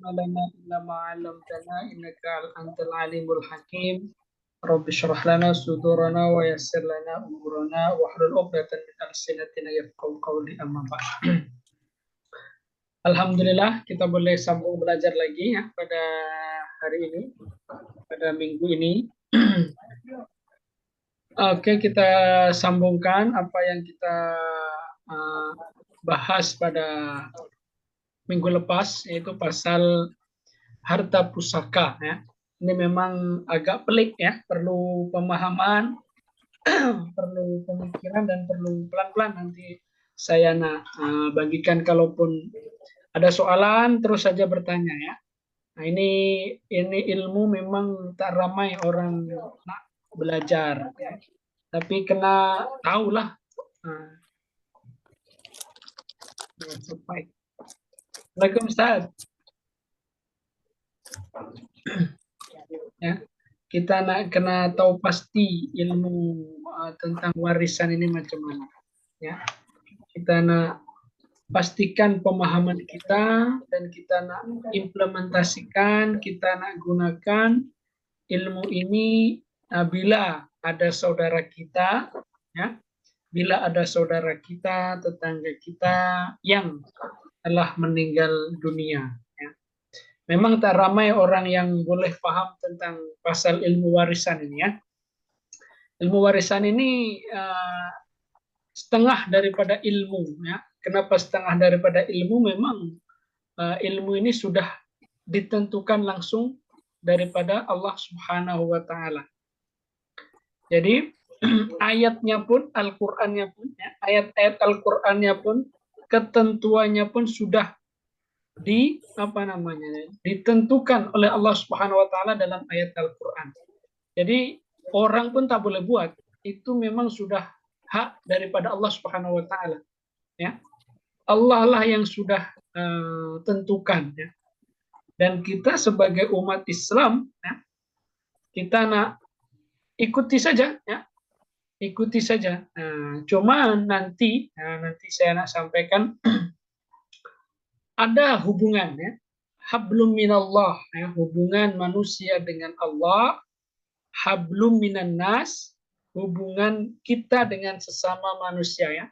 لنا إلا ما علمتنا إنك أنت العليم الحكيم رب اشرح لنا صدورنا ويسر لنا أمورنا واحلل عقدة من ألسنتنا يفقهوا قولي أما بعد. Alhamdulillah kita boleh sambung belajar lagi ya pada hari ini, pada minggu ini. Oke, kita sambungkan apa yang kita bahas pada minggu lepas, yaitu pasal harta pusaka ya. Ini memang agak pelik ya, perlu pemahaman, perlu pemikiran dan perlu pelan-pelan nanti saya bagikan. Kalaupun ada soalan terus saja bertanya ya. Nah, ini ilmu memang tak ramai orang nak belajar ya. Tapi kena tahulah. Assalamualaikum Ustaz. Ya, kita kena tahu pasti ilmu tentang warisan ini macam mana. Ya, kita nak pastikan pemahaman kita dan kita nak implementasikan, kita nak gunakan ilmu ini bila ada saudara kita, ya, bila ada saudara kita, tetangga kita yang telah meninggal dunia. Memang tak ramai orang yang boleh paham tentang pasal ilmu warisan ini ya. Ilmu warisan ini setengah daripada ilmu ya. Kenapa setengah daripada ilmu? Memang ilmu ini sudah ditentukan langsung daripada Allah Subhanahu wa taala. Jadi ayatnya pun, Al-Qur'annya pun ya, ayat-ayat Al-Qur'annya pun ketentuannya pun sudah ditentukan oleh Allah Subhanahu wa taala dalam ayat Al-Qur'an. Jadi orang pun tak boleh buat. Itu memang sudah hak daripada Allah Subhanahu wa taala. Ya. Allah lah yang sudah tentukan ya. Dan kita sebagai umat Islam ya, kita nak ikuti saja ya. Ikuti saja. Cuma nanti saya nak sampaikan ada hubungan ya, hablum minallah ya, hubungan manusia dengan Allah, hablum minan nas, hubungan kita dengan sesama manusia ya,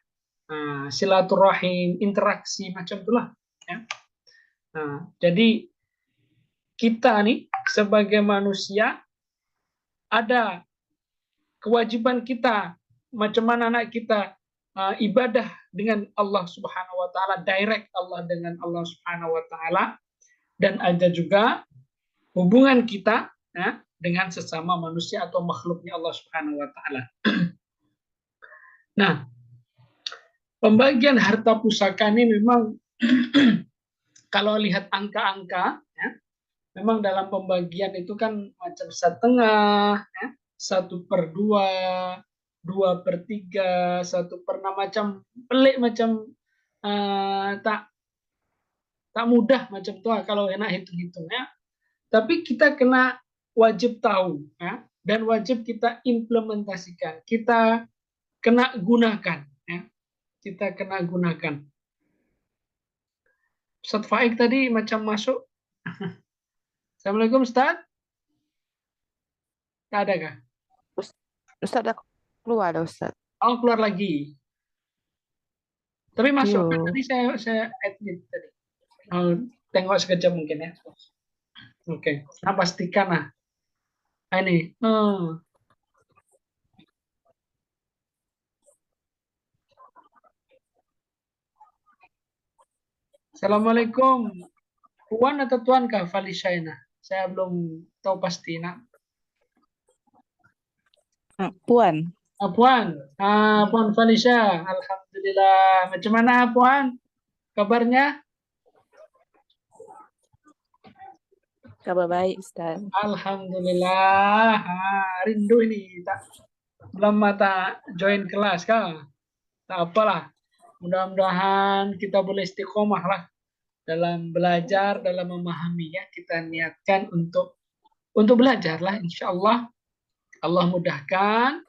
silaturahim, interaksi macam itulah ya. Jadi kita nih sebagai manusia ada kewajiban kita, macam mana anak kita ibadah dengan Allah Subhanahu wa taala, direct Allah dengan Allah Subhanahu wa taala, dan ada juga hubungan kita ya, dengan sesama manusia atau makhluknya Allah Subhanahu wa taala. Nah, pembagian harta pusaka ini memang kalau lihat angka-angka ya, memang dalam pembagian itu kan macam setengah ya, 1/2, 2/3, 1/6, macam pelik, macam tak mudah macam itu kalau enak hitung-hitung ya. Tapi kita kena wajib tahu ya, dan wajib kita implementasikan. Kita kena gunakan ya. Kita kena gunakan. Ustaz Faik tadi macam masuk. Assalamualaikum Ustaz. Tak ada kah? Ustaz dah keluar dah Ustaz. Oh, keluar lagi. Tapi masuk kan tadi saya admit tadi. Tengok sekejap mungkin ya. Oke. Nah, pastikan lah. Ini. Assalamualaikum. Puan atau Tuan kah Falishaina? Saya belum tahu pasti nak. Puan. Puan. Puan Falisha. Alhamdulillah. Macam mana Puan? Kabarnya? Kabar baik Ustaz. Alhamdulillah. Rindu ini. Belum mata join kelas kah? Tak apalah. Mudah-mudahan kita boleh istiqomah lah dalam belajar, dalam memahami ya. Kita niatkan untuk belajar lah, insya Allah. Allah mudahkan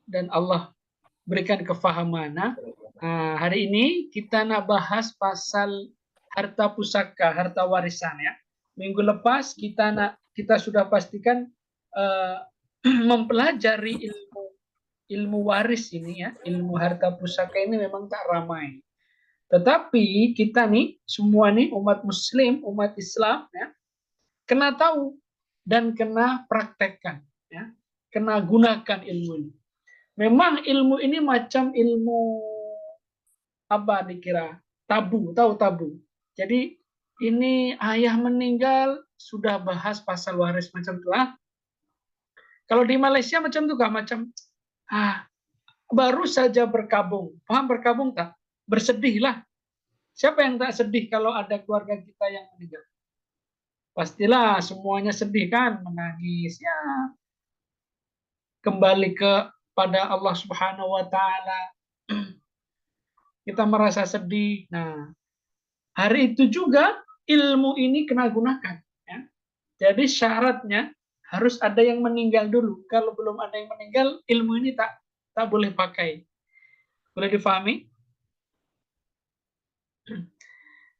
dan Allah berikan kefahaman. Hari ini kita nak bahas pasal harta pusaka, harta warisan ya. Minggu lepas kita sudah pastikan uh, mempelajari ilmu waris ini ya, ilmu harta pusaka ini memang tak ramai. Tetapi kita nih semua nih umat Muslim, umat Islam ya, kena tahu dan kena praktekkan ya, kena gunakan ilmu ini. Memang ilmu ini macam ilmu apa dikira tabu, tahu tabu. Jadi ini ayah meninggal sudah bahas pasal waris macam itu ah. Kalau di Malaysia macam itu macam baru saja berkabung, paham berkabung tak? Bersedihlah. Siapa yang tak sedih kalau ada keluarga kita yang meninggal? Pastilah semuanya sedih kan, menangis ya. Kembali kepada Allah Subhanahu wa taala. Kita merasa sedih. Nah, hari itu juga ilmu ini kena gunakan ya. Jadi syaratnya harus ada yang meninggal dulu. Kalau belum ada yang meninggal, ilmu ini tak boleh pakai. Boleh difahami?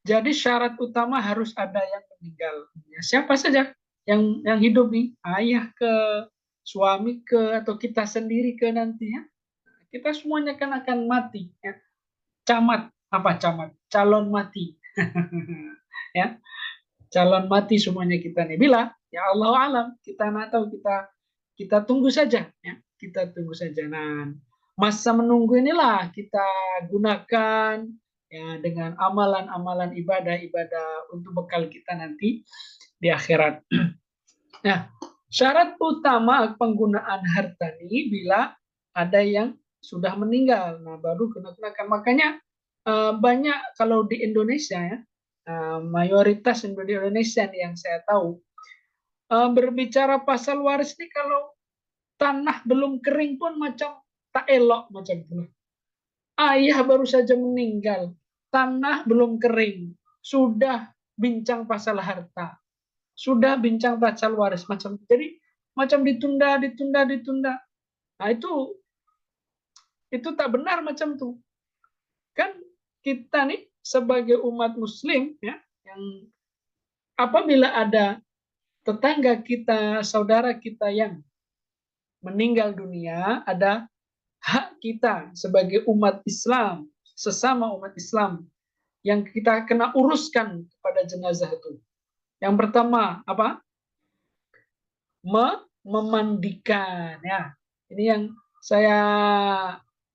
Jadi syarat utama harus ada yang meninggal. Ya, siapa saja yang hidup nih, ayah ke, suami ke, atau kita sendiri ke nantinya, kita semuanya kan akan mati. Ya. Camat, apa camat? Calon mati. Ya, calon mati semuanya kita nih. Bila ya Allah alam, kita nggak tahu, kita tunggu saja. Ya, kita tunggu saja. Nah, masa menunggu inilah kita gunakan ya dengan amalan-amalan ibadah-ibadah untuk bekal kita nanti di akhirat. Nah, syarat utama penggunaan harta ini bila ada yang sudah meninggal, nah baru gunakan. Makanya banyak kalau di Indonesia ya, mayoritas di Indonesia yang saya tahu berbicara pasal waris ini kalau tanah belum kering pun macam tak elok macam itu. Ayah baru saja meninggal, tanah belum kering, sudah bincang pasal harta, sudah bincang pasal waris macam itu. Jadi macam ditunda. Nah itu tak benar macam itu. Kan kita nih sebagai umat Muslim ya, yang apabila ada tetangga kita, saudara kita yang meninggal dunia, ada hak kita sebagai umat Islam, sesama umat Islam yang kita kena uruskan kepada jenazah itu. Yang pertama apa? Memandikan ya. Ini yang saya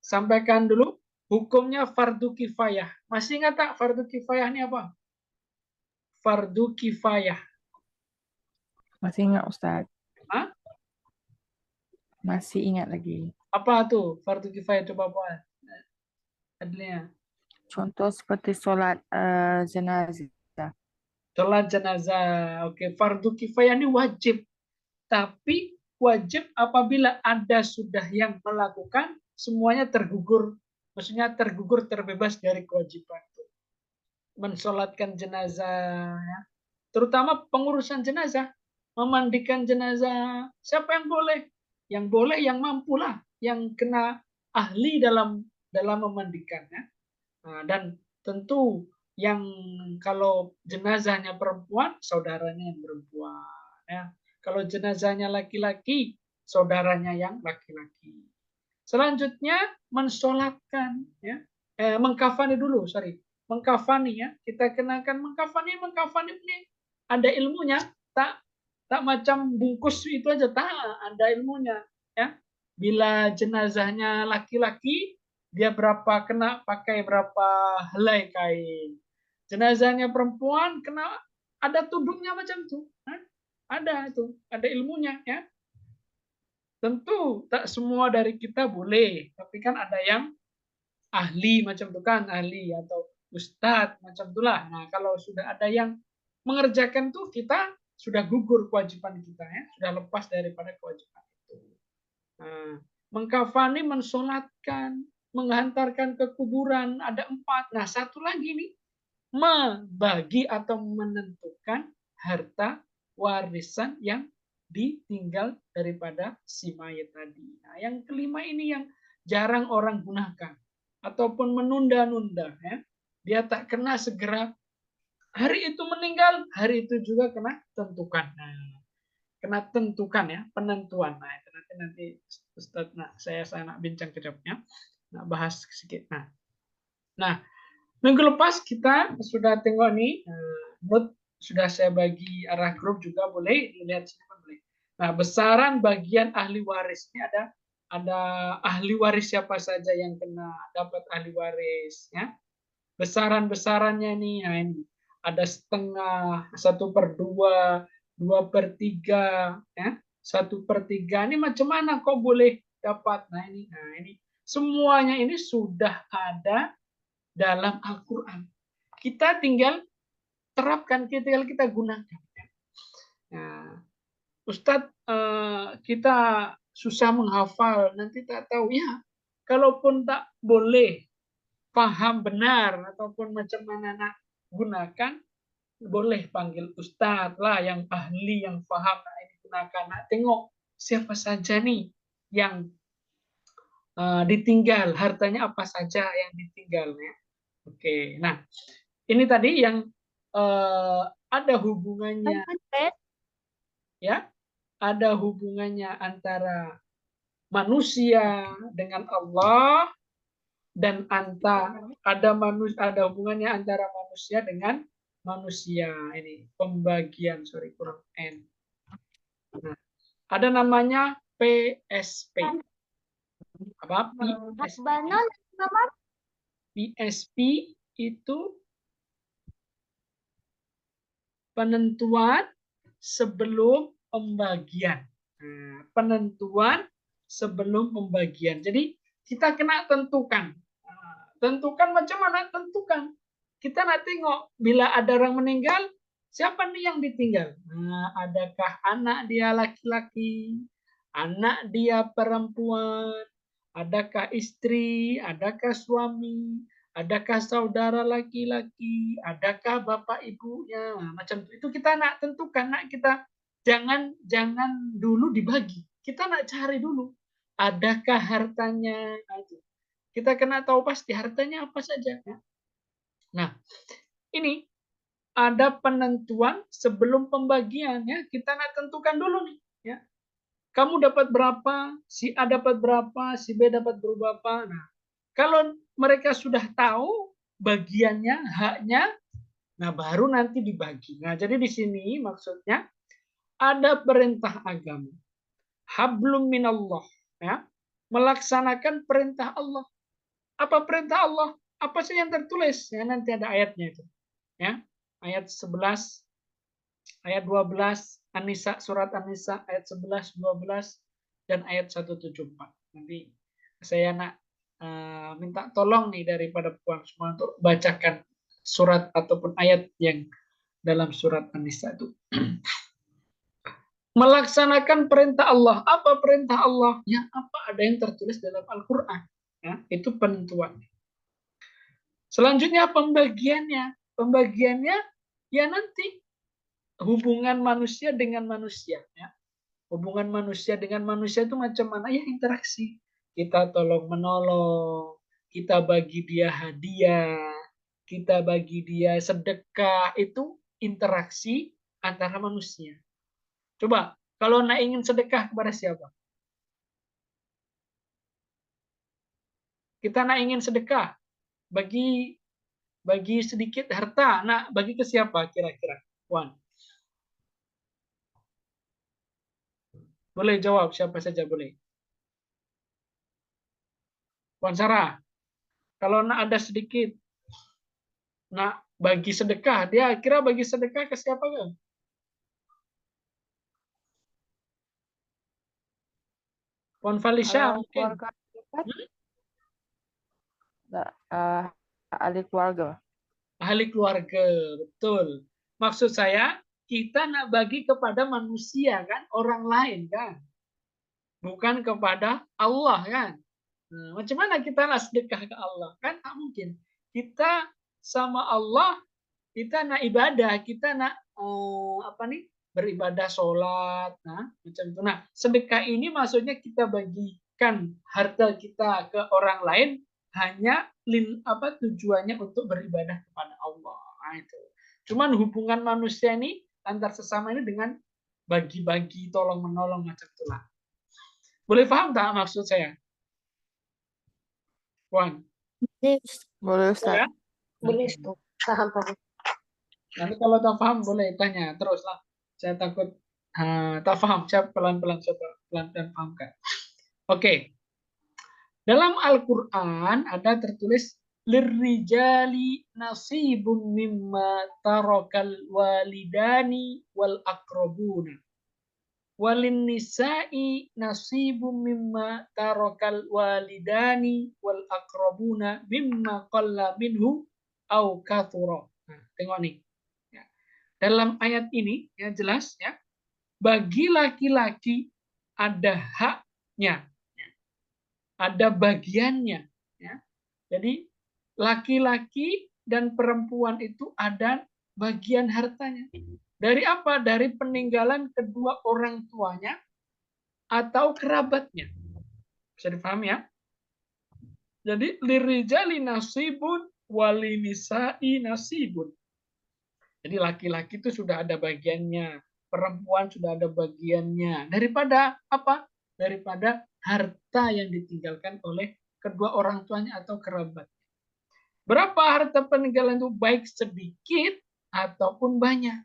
sampaikan dulu. Hukumnya fardu kifayah. Masih ingat tak fardu kifayah ini apa? Fardu kifayah. Masih ingat Ustaz? Hah? Masih ingat lagi. Apa tuh fardu kifayah, coba buat adilnya. Contoh seperti sholat jenazah. Sholat jenazah. Oke, fardu kifayah ini wajib. Tapi wajib apabila ada sudah yang melakukan, semuanya tergugur. Maksudnya tergugur, terbebas dari kewajiban itu. Mensolatkan jenazah, ya. Terutama pengurusan jenazah, memandikan jenazah. Siapa yang boleh? Yang boleh, yang mampulah, yang kena ahli dalam memandikannya. Nah, dan tentu yang kalau jenazahnya perempuan, saudaranya yang perempuan. Ya. Kalau jenazahnya laki-laki, saudaranya yang laki-laki. Selanjutnya mensolatkan, ya, mengkafani dulu, sorry, mengkafani ya. Kita kenakan mengkafani ini ada ilmunya, tak macam bungkus itu aja, tak ada ilmunya, ya. Bila jenazahnya laki-laki, dia berapa kena pakai berapa helai kain. Jenazahnya perempuan kena ada tudungnya macam itu, ada itu, ada ilmunya ya. Tentu tak semua dari kita boleh, tapi kan ada yang ahli macam itu kan, ahli atau ustadz macam itulah. Nah, kalau sudah ada yang mengerjakan tuh kita sudah gugur kewajiban kita ya, sudah lepas daripada kewajiban itu. Nah, mengkafani, mensolatkan, menghantarkan ke kuburan ada 4. Nah, satu lagi nih, membagi atau menentukan harta warisan yang ditinggal daripada si mayat tadi. Nah, yang kelima ini yang jarang orang gunakan ataupun menunda-nunda ya. Dia tak kena segera Hari itu meninggal, hari itu juga kena tentukan. Nah, kena tentukan ya, penentuan. Nah, itu nanti Ustadz, saya nak bincang ke depannya, nak bahas sedikit. Nah, minggu lepas kita sudah tengok nih, mood sudah saya bagi arah grup juga, boleh dilihat sini boleh. Nah, besaran bagian ahli waris ini ada ahli waris siapa saja yang kena dapat ahli waris ya. Besaran-besarannya nih, nah ini ada setengah, 1/2, 2/3, ya, 1/3 ini macam mana kok boleh dapat? Nah ini semuanya ini sudah ada dalam Al-Quran. Kita tinggal terapkan, tinggal kita gunakan. Nah, Ustadz, kita susah menghafal, nanti tak tahu ya. Kalaupun tak boleh paham benar ataupun macam mana nak gunakan, boleh panggil Ustadz lah yang ahli, yang paham nak ini gunakan. Nak tengok siapa saja nih yang ditinggal, hartanya apa saja yang ditinggalnya. Oke, nah ini tadi yang ada hubungannya, ya, ada hubungannya antara manusia dengan Allah, dan ada hubungannya antara manusia dengan manusia. Ini pembagian, kurang N. Nah, ada namanya PSP. Apa PSP? PSP itu penentuan sebelum pembagian. Nah, penentuan sebelum pembagian. Jadi kita kena tentukan. Tentukan macam mana? Tentukan. Kita nak tengok bila ada orang meninggal, siapa nih yang ditinggal? Nah, adakah anak dia laki-laki, anak dia perempuan, adakah istri, adakah suami, adakah saudara laki-laki, adakah bapak ibunya, macam itu kita nak tentukan, nak kita jangan dulu dibagi, kita nak cari dulu, adakah hartanya, kita kena tahu pasti hartanya apa saja. Nah, ini ada penentuan sebelum pembagian ya, kita nak tentukan dulu nih ya. Kamu dapat berapa, si A dapat berapa, si B dapat berapa. Nah, kalau mereka sudah tahu bagiannya, haknya, nah baru nanti dibagi. Nah, jadi di sini maksudnya ada perintah agama. Hablum minallah, ya. Melaksanakan perintah Allah. Apa perintah Allah? Apa sih yang tertulis? Ya, nanti ada ayatnya itu. Ya. Ayat 11, ayat 12, An-Nisa, surat An-Nisa ayat 11, 12 dan ayat 174. Nanti saya nak minta tolong nih daripada puan semua untuk bacakan surat ataupun ayat yang dalam surat An-Nisa itu. Melaksanakan perintah Allah. Apa perintah Allah? Ya, apa ada yang tertulis dalam Al-Quran. Ya, itu penentuan. Selanjutnya pembagiannya. Pembagiannya ya nanti hubungan manusia dengan manusia. Ya. Hubungan manusia dengan manusia itu macam mana? Ya interaksi. Kita tolong menolong, kita bagi dia hadiah, kita bagi dia sedekah, itu interaksi antara manusia. Coba, kalau nak ingin sedekah kepada siapa? Kita nak ingin sedekah, bagi sedikit harta, nak bagi ke siapa kira-kira? Wan. Boleh jawab siapa saja boleh. Wan Sarah, kalau nak ada sedikit, nak bagi sedekah, dia kira bagi sedekah ke siapa kan? Wan Falisha mungkin. Keluarga dekat, ahli keluarga. Ahli keluarga, betul. Maksud saya, kita nak bagi kepada manusia kan, orang lain kan. Bukan kepada Allah kan. Nah, macam mana kita nak sedekah ke Allah? Kan tak mungkin. Kita sama Allah, kita nak ibadah, kita nak beribadah sholat, nah macam itu. Nah, sedekah ini maksudnya kita bagikan harta kita ke orang lain hanya tujuannya untuk beribadah kepada Allah. Nah, itu. Cuman hubungan manusia ini antar sesama ini dengan bagi-bagi, tolong menolong macam itulah. Boleh paham tak maksud saya? Wan? Boleh Ustaz. Ya? Boleh, Ustaz. Paham, paham. Nanti kalau tak paham boleh tanya terus lah. Saya takut tak paham. Saya pelan-pelan coba pelan-pelan pahamkan. Oke. Dalam Al-Quran ada tertulis lirrijali nasibum mimma tarakal walidani wal akrabuna walin nisa'i nasibum mimma tarakal walidani wal akrabuna mimma qalla minhu au kathura. Nah, tengok nih. Ya. Dalam ayat ini ya jelas ya, bagi laki-laki ada haknya, ada bagiannya. Ya. Jadi laki-laki dan perempuan itu ada bagian hartanya. Dari apa? Dari peninggalan kedua orang tuanya atau kerabatnya. Bisa dipahami ya? Jadi lirijali nasibun walinisa'i nasibun. Jadi laki-laki itu sudah ada bagiannya, perempuan sudah ada bagiannya. Daripada apa? Daripada harta yang ditinggalkan oleh kedua orang tuanya atau kerabat. Berapa harta peninggalan itu baik sedikit ataupun banyak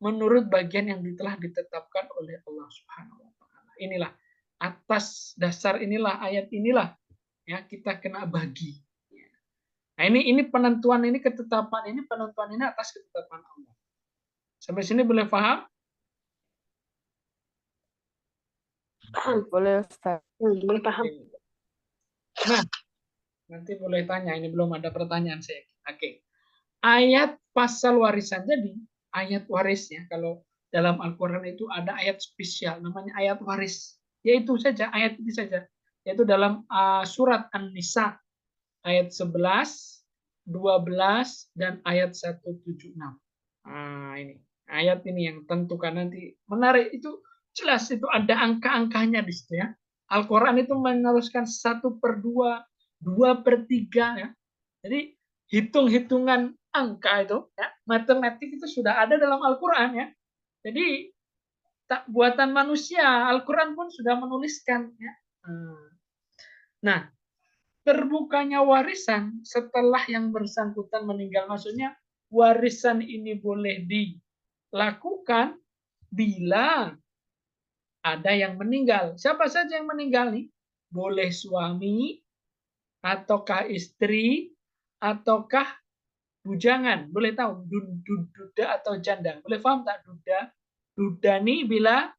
menurut bagian yang telah ditetapkan oleh Allah Subhanahu wa taala. Inilah atas dasar inilah ayat inilah ya kita kena bagi. Nah, ini penentuan ini ketetapan ini penentuan ini atas ketetapan Allah. Sampai sini boleh paham? Paham. Boleh Ustaz. Boleh paham. Nah, nanti boleh tanya. Ini belum ada pertanyaan saya. Oke. Ayat pasal warisan. Jadi ayat warisnya kalau dalam Al-Quran itu ada ayat spesial namanya ayat waris. Yaitu saja ayat ini saja. Yaitu dalam surat An-Nisa ayat 11, 12 dan ayat 176. Nah, ini ayat ini yang tentukan nanti menarik itu jelas itu ada angka-angkanya di situ ya. Al-Quran itu meneruskan 1/2, 2/3 ya. Jadi hitung-hitungan angka itu ya, matematik itu sudah ada dalam Al-Quran ya. Jadi tak buatan manusia, Al-Quran pun sudah menuliskan ya. Nah, terbukanya warisan setelah yang bersangkutan meninggal, maksudnya warisan ini boleh dilakukan bila ada yang meninggal. Siapa saja yang meninggal nih? Boleh suami, ataukah istri, ataukah bujangan. Boleh tahu duda atau janda. Boleh paham tak duda? Duda nih bila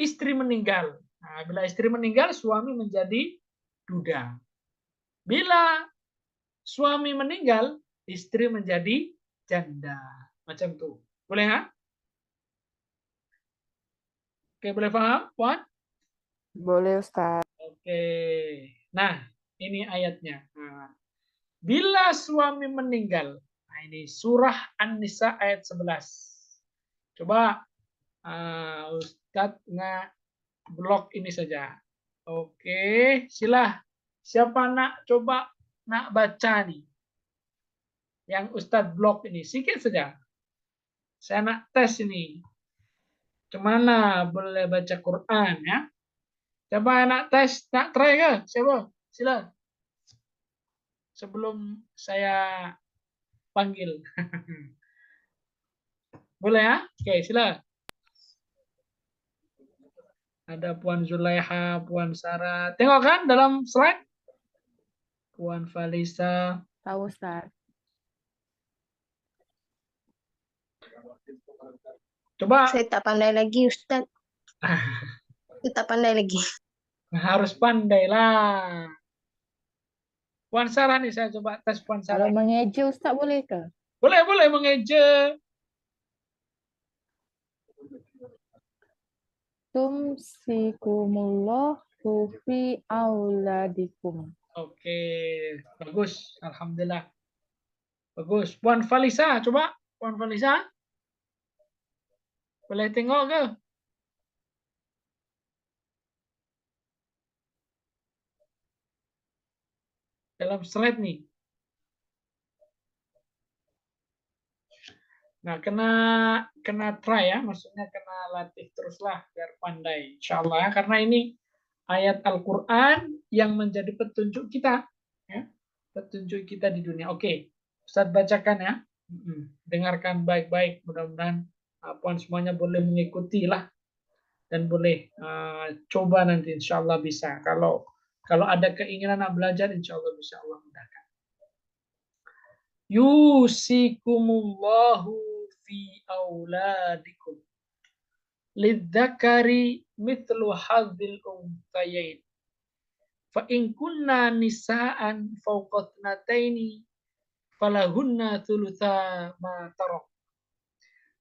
istri meninggal. Nah, bila istri meninggal, suami menjadi duda. Bila suami meninggal, istri menjadi janda. Macam itu. Boleh ya? Oke, boleh paham, Puan? Boleh Ustaz. Oke. Nah, ini ayatnya. Nah, bila suami meninggal, nah ini surah An-Nisa ayat 11. Coba Ustadz blok ini saja. Oke, sila. Siapa nak coba nak baca nih? Yang Ustadz blok ini sedikit saja. Saya nak tes ini. Kemana boleh baca Quran ya? Coba nak tes, nak try ke? Siapa? Sila. Sebelum saya panggil. Boleh ya? Oke, sila. Ada Puan Zulaiha, Puan Sarah. Tengok kan dalam slide? Puan Valisa. Tahu Ustaz. Coba. Saya tak pandai lagi, Ustaz. Saya tak pandai lagi. Harus pandai lah. Puan Sarah nih saya coba tes Puan Sarah. Kalau mengeja Ustaz boleh ke? Boleh mengeja. Tumsikumullahu fi auladikum. Oke, bagus. Alhamdulillah. Bagus. Puan Valisa, coba. Puan Valisa. Boleh tengok ke? Dalam slide nih. Nah, kena try ya, maksudnya kena latih teruslah biar pandai, insya Allah ya. Karena ini ayat Al-Quran yang menjadi petunjuk kita, ya, petunjuk kita di dunia. Oke, Ustadz bacakan ya. Dengarkan baik-baik, mudah-mudahan puan semuanya boleh mengikuti lah dan boleh coba nanti, insya Allah bisa. Kalau ada keinginan nak belajar, insya Allah bisa Allah mudahkan. Yusikumullahu fi auladikum lidzakari mithlu hadzil unthayain fa in kunna nisaan fawqa thnataini falahunna thulutha ma tarak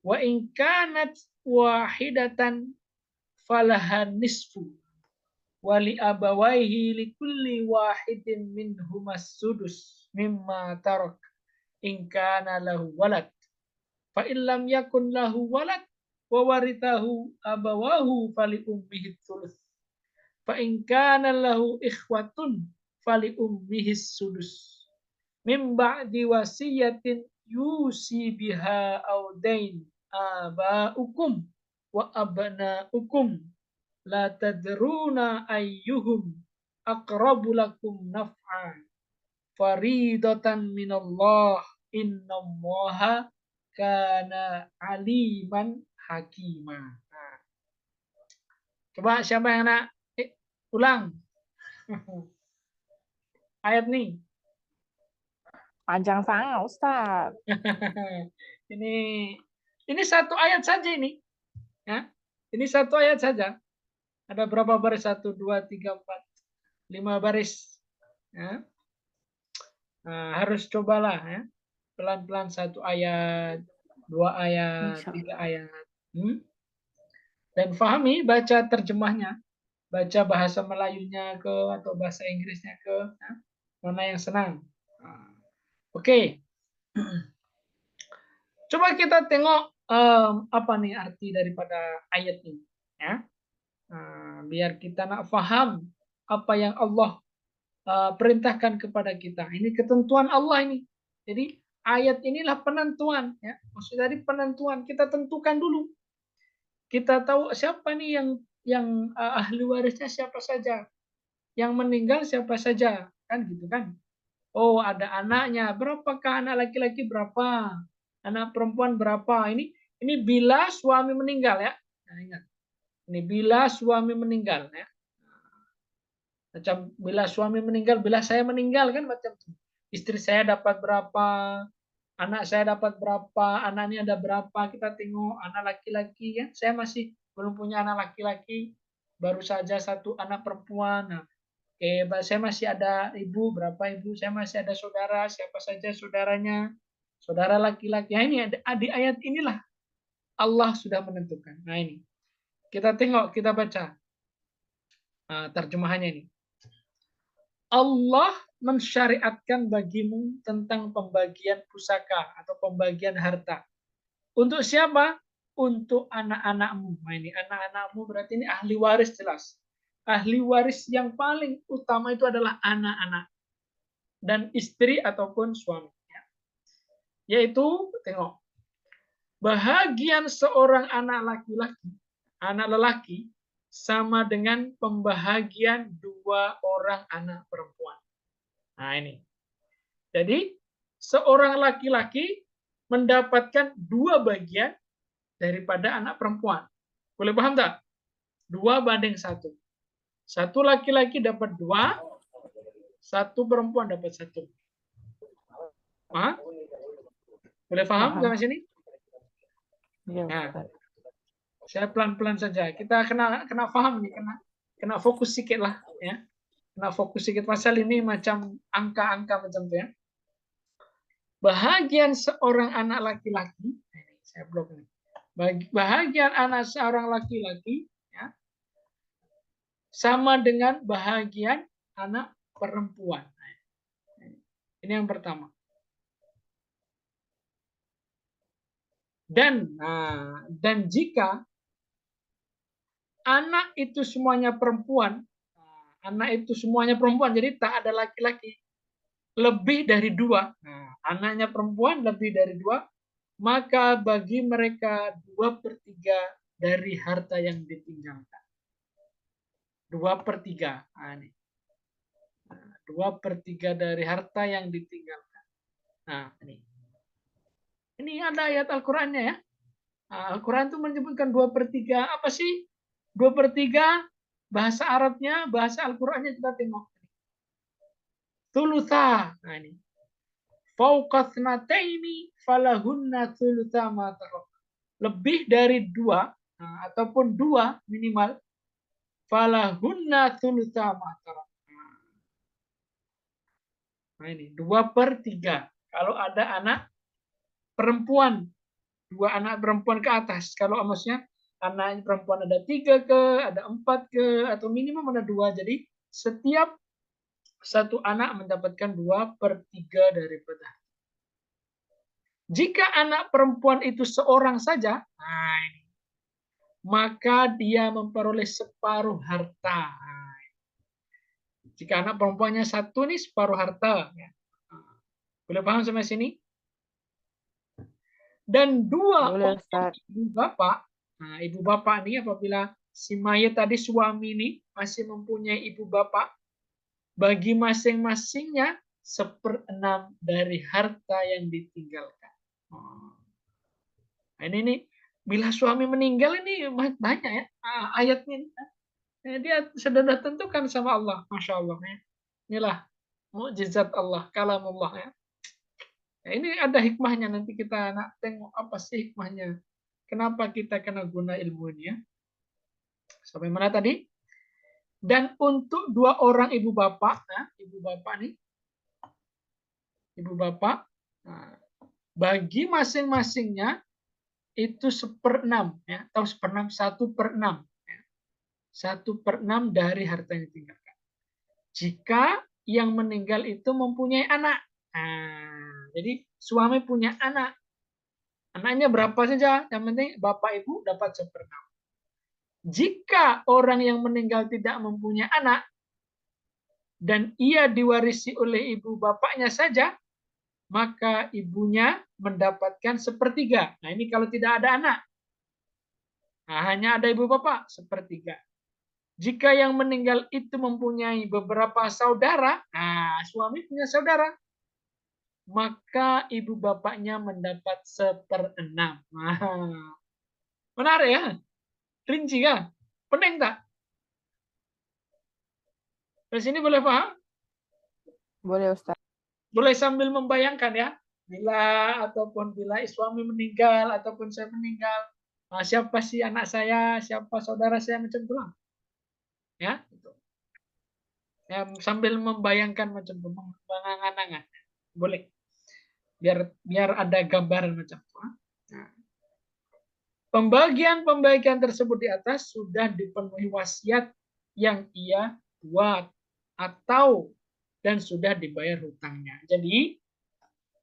wa in kanat wahidatan falaha nisfu wa li abawaihi likulli wahidin minhumas sudus mimma tarak in kana lahu walad fa illam yakun lahu walad wa warithahu abawahu fali ummihi thuluth fa in kana lahu ikhwatun fali ummihi sudus mim ba'di wasiyatin yusi biha aw dain abaukum wa abnaukum la tadruna ayyuhum aqrabu lakum naf'a faridatan minallah innallaha kana aliman hakima. Nah, coba siapa yang nak ulang ayat nih? Panjang sangat, Ustaz. ini satu ayat saja ini. Ya. Ini satu ayat saja. Ada berapa baris? 1, 2, 3, 4, 5 baris. Ya. Nah, harus cobalah ya. Pelan-pelan 1 ayat, 2 ayat, 3 ayat. Dan fahami, baca terjemahnya. Baca bahasa Melayunya ke atau bahasa Inggrisnya ke. Ya. Mana yang senang. Oke. Coba kita tengok apa nih arti daripada ayat ini. Ya. Biar kita nak faham apa yang Allah perintahkan kepada kita. Ini ketentuan Allah ini. Jadi ayat inilah penentuan. Ya. Maksudnya tadi penentuan. Kita tentukan dulu. Kita tahu siapa nih yang ahli warisnya siapa saja. Yang meninggal siapa saja. Kan gitu kan. Oh ada anaknya. Berapakah anak laki-laki berapa? Anak perempuan berapa? Ini bila suami meninggal ya. Nah, ingat. Ini bila suami meninggal ya. Macam bila suami meninggal, bila saya meninggal kan macam itu. Istri saya dapat berapa, anak saya dapat berapa, anak ini ada berapa, kita tengok anak laki-laki ya. Saya masih belum punya anak laki-laki, baru saja 1 anak perempuan. Nah, saya masih ada ibu, berapa ibu, saya masih ada saudara, siapa saja saudaranya, saudara laki-laki. Ya, ini di ayat inilah Allah sudah menentukan. Nah ini, kita tengok, kita baca terjemahannya ini. Allah mensyariatkan bagimu tentang pembagian pusaka atau pembagian harta. Untuk siapa? Untuk anak-anakmu. Nah, ini anak-anakmu berarti ini ahli waris jelas. Ahli waris yang paling utama itu adalah anak-anak dan istri ataupun suami. Yaitu, tengok, bahagian seorang anak laki-laki, anak lelaki, sama dengan pembahagian 2 orang anak perempuan. Nah ini. Jadi seorang laki-laki mendapatkan 2 bagian daripada anak perempuan. Boleh paham tak? 2 banding 1. 1 laki-laki dapat 2, 1 perempuan dapat 1. Paham? Boleh paham sampai sini? Ya, nah, saya pelan-pelan saja. Kita kena paham nih, kena fokus sedikit lah ya. Kena fokus sedikit pasal ini macam angka-angka macam itu ya. Bahagian seorang anak laki-laki, saya blok nih. Bahagian anak seorang laki-laki ya, sama dengan bahagian anak perempuan. Ini yang pertama. Dan jika anak itu semuanya perempuan, jadi tak ada laki-laki, lebih dari 2. Nah, anaknya perempuan lebih dari 2, maka bagi mereka 2/3 dari harta yang ditinggalkan. 2/3. Nah, ini. 2/3 dari harta yang ditinggalkan. Nah, ini. Ini ada ayat Al-Qur'annya ya. Nah, Al-Quran itu menyebutkan 2/3. Apa sih 2/3? Bahasa Arabnya, bahasa Al-Qur'annya kita tengok. Thulutha. Nah, ini. Fauqa thnataini falahunna thulutha ma tarak. Lebih dari 2, ataupun 2 minimal, falahunna thulutha ma tarak. Nah, ini 2/3. Kalau ada anak perempuan, 2 anak perempuan ke atas. Kalau maksudnya anak perempuan ada 3 ke, ada 4 ke, atau minimum ada 2. Jadi setiap satu anak mendapatkan 2/3 daripada. Jika anak perempuan itu seorang saja, maka dia memperoleh separuh harta. Jika anak perempuannya 1 nih, separuh harta. Boleh paham sampai sini? Dan 2 Boleh, orang Ustaz. ibu bapak. Nah, ibu bapak ini apabila si mayat tadi suami ini masih mempunyai ibu bapak, bagi masing-masingnya 1/6 dari harta yang ditinggalkan. Nah, ini nih, bila suami meninggal ini banyak ya ayatnya. Dia sudah tentukan sama Allah, masya Allah. Inilah mukjizat Allah, kalamullah ya. Nah, ini ada hikmahnya, nanti kita nak tengok apa sih hikmahnya. Kenapa kita kena guna ilmu ini ya? Sampai mana tadi? Dan untuk 2 orang ibu bapak, ibu bapak nih, ibu bapak, bagi masing-masingnya itu 1/6 ya, atau 1/6, 1/6 ya. 1/6 dari harta yang ditinggalkan. Jika yang meninggal itu mempunyai anak. Jadi suami punya anak. Anaknya berapa saja, yang penting bapak ibu dapat 1/6. Jika orang yang meninggal tidak mempunyai anak dan ia diwarisi oleh ibu bapaknya saja, maka ibunya mendapatkan 1/3. Nah, ini kalau tidak ada anak. Nah, hanya ada ibu bapak, 1/3. Jika yang meninggal itu mempunyai beberapa saudara, suami punya saudara, maka ibu bapaknya mendapat 1/6. Menarik ya? Rinci kan? Pening tak? Di sini boleh paham? Boleh, Ustaz. Boleh sambil membayangkan ya, bila suami meninggal ataupun saya meninggal, siapa sih anak saya, siapa saudara saya, macam itu lah. Ya, gitu. Ya, sambil membayangkan macam itu, mengangan-angan. Boleh. Biar ada gambaran macam itu. Nah, pembagian tersebut di atas sudah dipenuhi wasiat yang ia buat atau dan sudah dibayar hutangnya. Jadi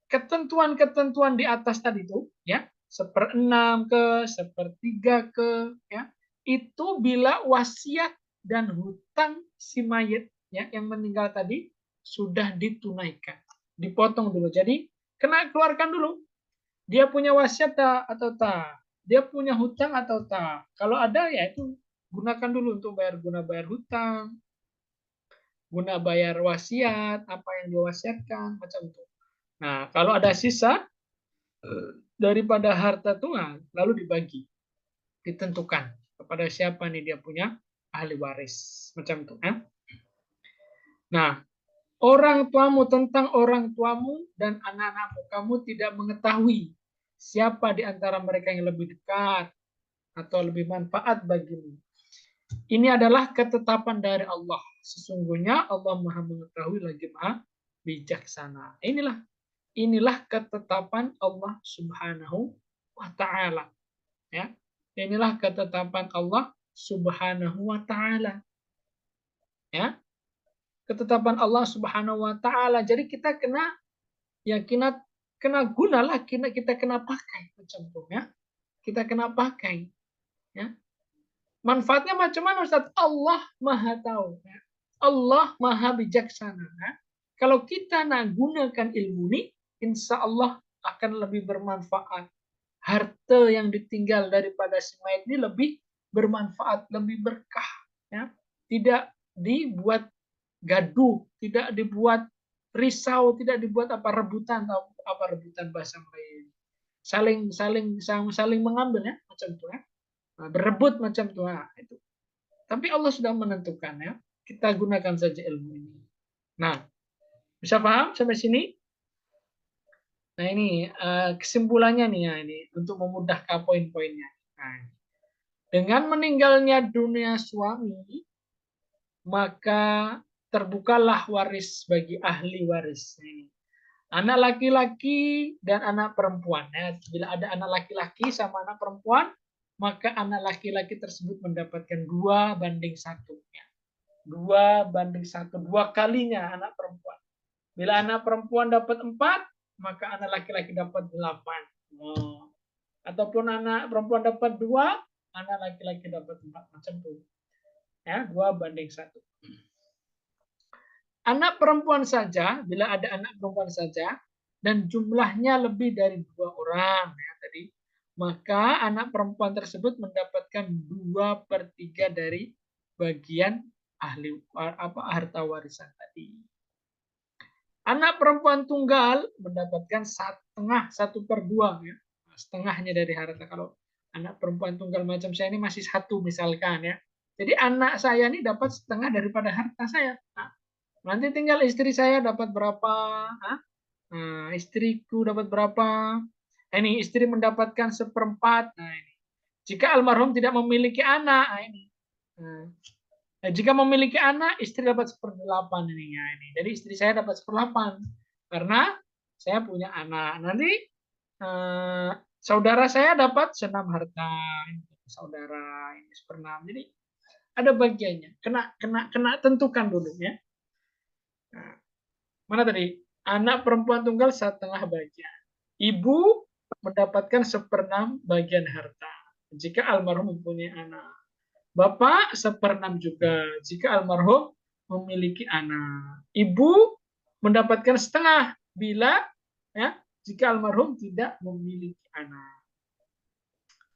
ketentuan-ketentuan di atas tadi itu, ya, 1/6 ke, 1/3 ke, ya, itu bila wasiat dan hutang si mayit ya yang meninggal tadi sudah ditunaikan, dipotong dulu. Jadi kena keluarkan dulu. Dia punya wasiat atau tak? Dia punya hutang atau tak? Kalau ada ya itu gunakan dulu untuk guna bayar hutang, guna bayar wasiat, apa yang diwasiatkan, macam itu. Nah, kalau ada sisa daripada harta Tuhan, lalu dibagi, ditentukan kepada siapa nih dia punya ahli waris, macam itu. Nah, tentang orang tuamu dan anak-anakmu, kamu tidak mengetahui siapa di antara mereka yang lebih dekat atau lebih manfaat bagimu. Ini adalah ketetapan dari Allah. Sesungguhnya Allah Maha mengetahui lagi Maha bijaksana. Inilah ketetapan Allah Subhanahu wa taala. Ya. Inilah ketetapan Allah Subhanahu wa taala. Ya. Ketetapan Allah Subhanahu wa taala. Jadi kita kena gunalah, kita kena pakai macam itu ya. Kita kena pakai ya. Manfaatnya macam mana Ustaz? Allah Maha tahu ya. Allah Maha bijaksana ya. Kalau kita nak gunakan ilmu ini, insya Allah akan lebih bermanfaat harta yang ditinggal daripada si mayit ini lebih bermanfaat, lebih berkah, ya. Tidak dibuat gaduh, tidak dibuat risau, tidak dibuat apa rebutan atau apa rebutan bahasa Melayu. Saling mengambil, ya, macam itu, ya. Nah, berebut macam itu, itu. Tapi Allah sudah menentukan, ya. Kita gunakan saja ilmu ini. Nah, bisa paham sampai sini? Nah, ini kesimpulannya nih, ya, ini untuk memudahkan poin-poinnya. Nah, dengan meninggalnya dunia suami, maka terbukalah waris bagi ahli waris. Ini anak laki-laki dan anak perempuan. Ya. Bila ada anak laki-laki sama anak perempuan, maka anak laki-laki tersebut mendapatkan 2:1. Ya. 2:1, 2 kalinya anak perempuan. Bila anak perempuan dapat 4, maka anak laki-laki dapat 8. Oh. Ataupun anak perempuan dapat 2, anak laki-laki dapat 4. Macam itu. Ya, 2:1. Anak perempuan saja, bila ada anak perempuan saja, dan jumlahnya lebih dari 2 orang, ya, tadi, maka anak perempuan tersebut mendapatkan 2/3 dari bagian ahli harta warisan tadi. Anak perempuan tunggal mendapatkan setengah, 1/2, ya. Setengahnya dari harta. Kalau anak perempuan tunggal macam saya ini masih 1 misalkan, ya. Jadi anak saya ini dapat setengah daripada harta saya. Nah, nanti tinggal istri saya dapat berapa, nah, istriku dapat berapa. Ini istri mendapatkan 1/4. Nah, ini. Jika almarhum tidak memiliki anak, nah, ini. Nah, jika memiliki anak, istri dapat 1/8 ini, ya, ini. Jadi istri saya dapat 1/8 karena saya punya anak. Nanti saudara saya dapat 6 harta, saudara ini 1/6. Jadi ada bagiannya. Kena tentukan dulu, ya. Nah, mana tadi? Anak perempuan tunggal 1/2 bagian. Ibu mendapatkan 1/6 bagian harta jika almarhum mempunyai anak. Bapak 1/6 juga jika almarhum memiliki anak. Ibu mendapatkan setengah bila, ya, jika almarhum tidak memiliki anak.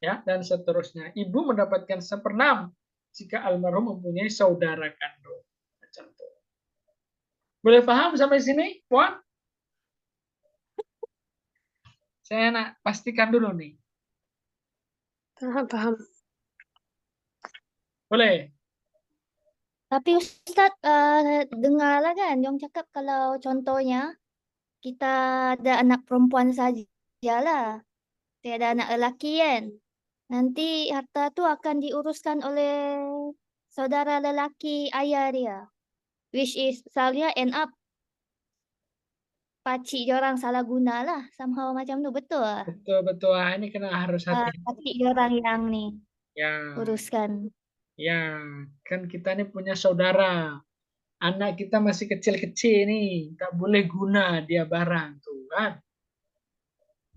Ya, dan seterusnya. Ibu mendapatkan 1/6 jika almarhum mempunyai saudara kandung. Macam itu. Boleh paham sampai sini, Puan? Saya nak pastikan dulu nih. Paham. Boleh? Tapi Ustaz, dengarlah kan, Yong cakap kalau contohnya kita ada anak perempuan sajalah, tiada anak lelaki kan. Nanti harta tu akan diuruskan oleh saudara lelaki ayah dia. Which is misalnya end up pakcik diorang salah guna lah. Somehow macam tu, betul lah. Betul. Ini kena harus hati. Pakcik diorang yang ni Ya. uruskan. Ya, kan kita ini punya saudara. Anak kita masih kecil-kecil nih, tak boleh guna dia barang tuh kan.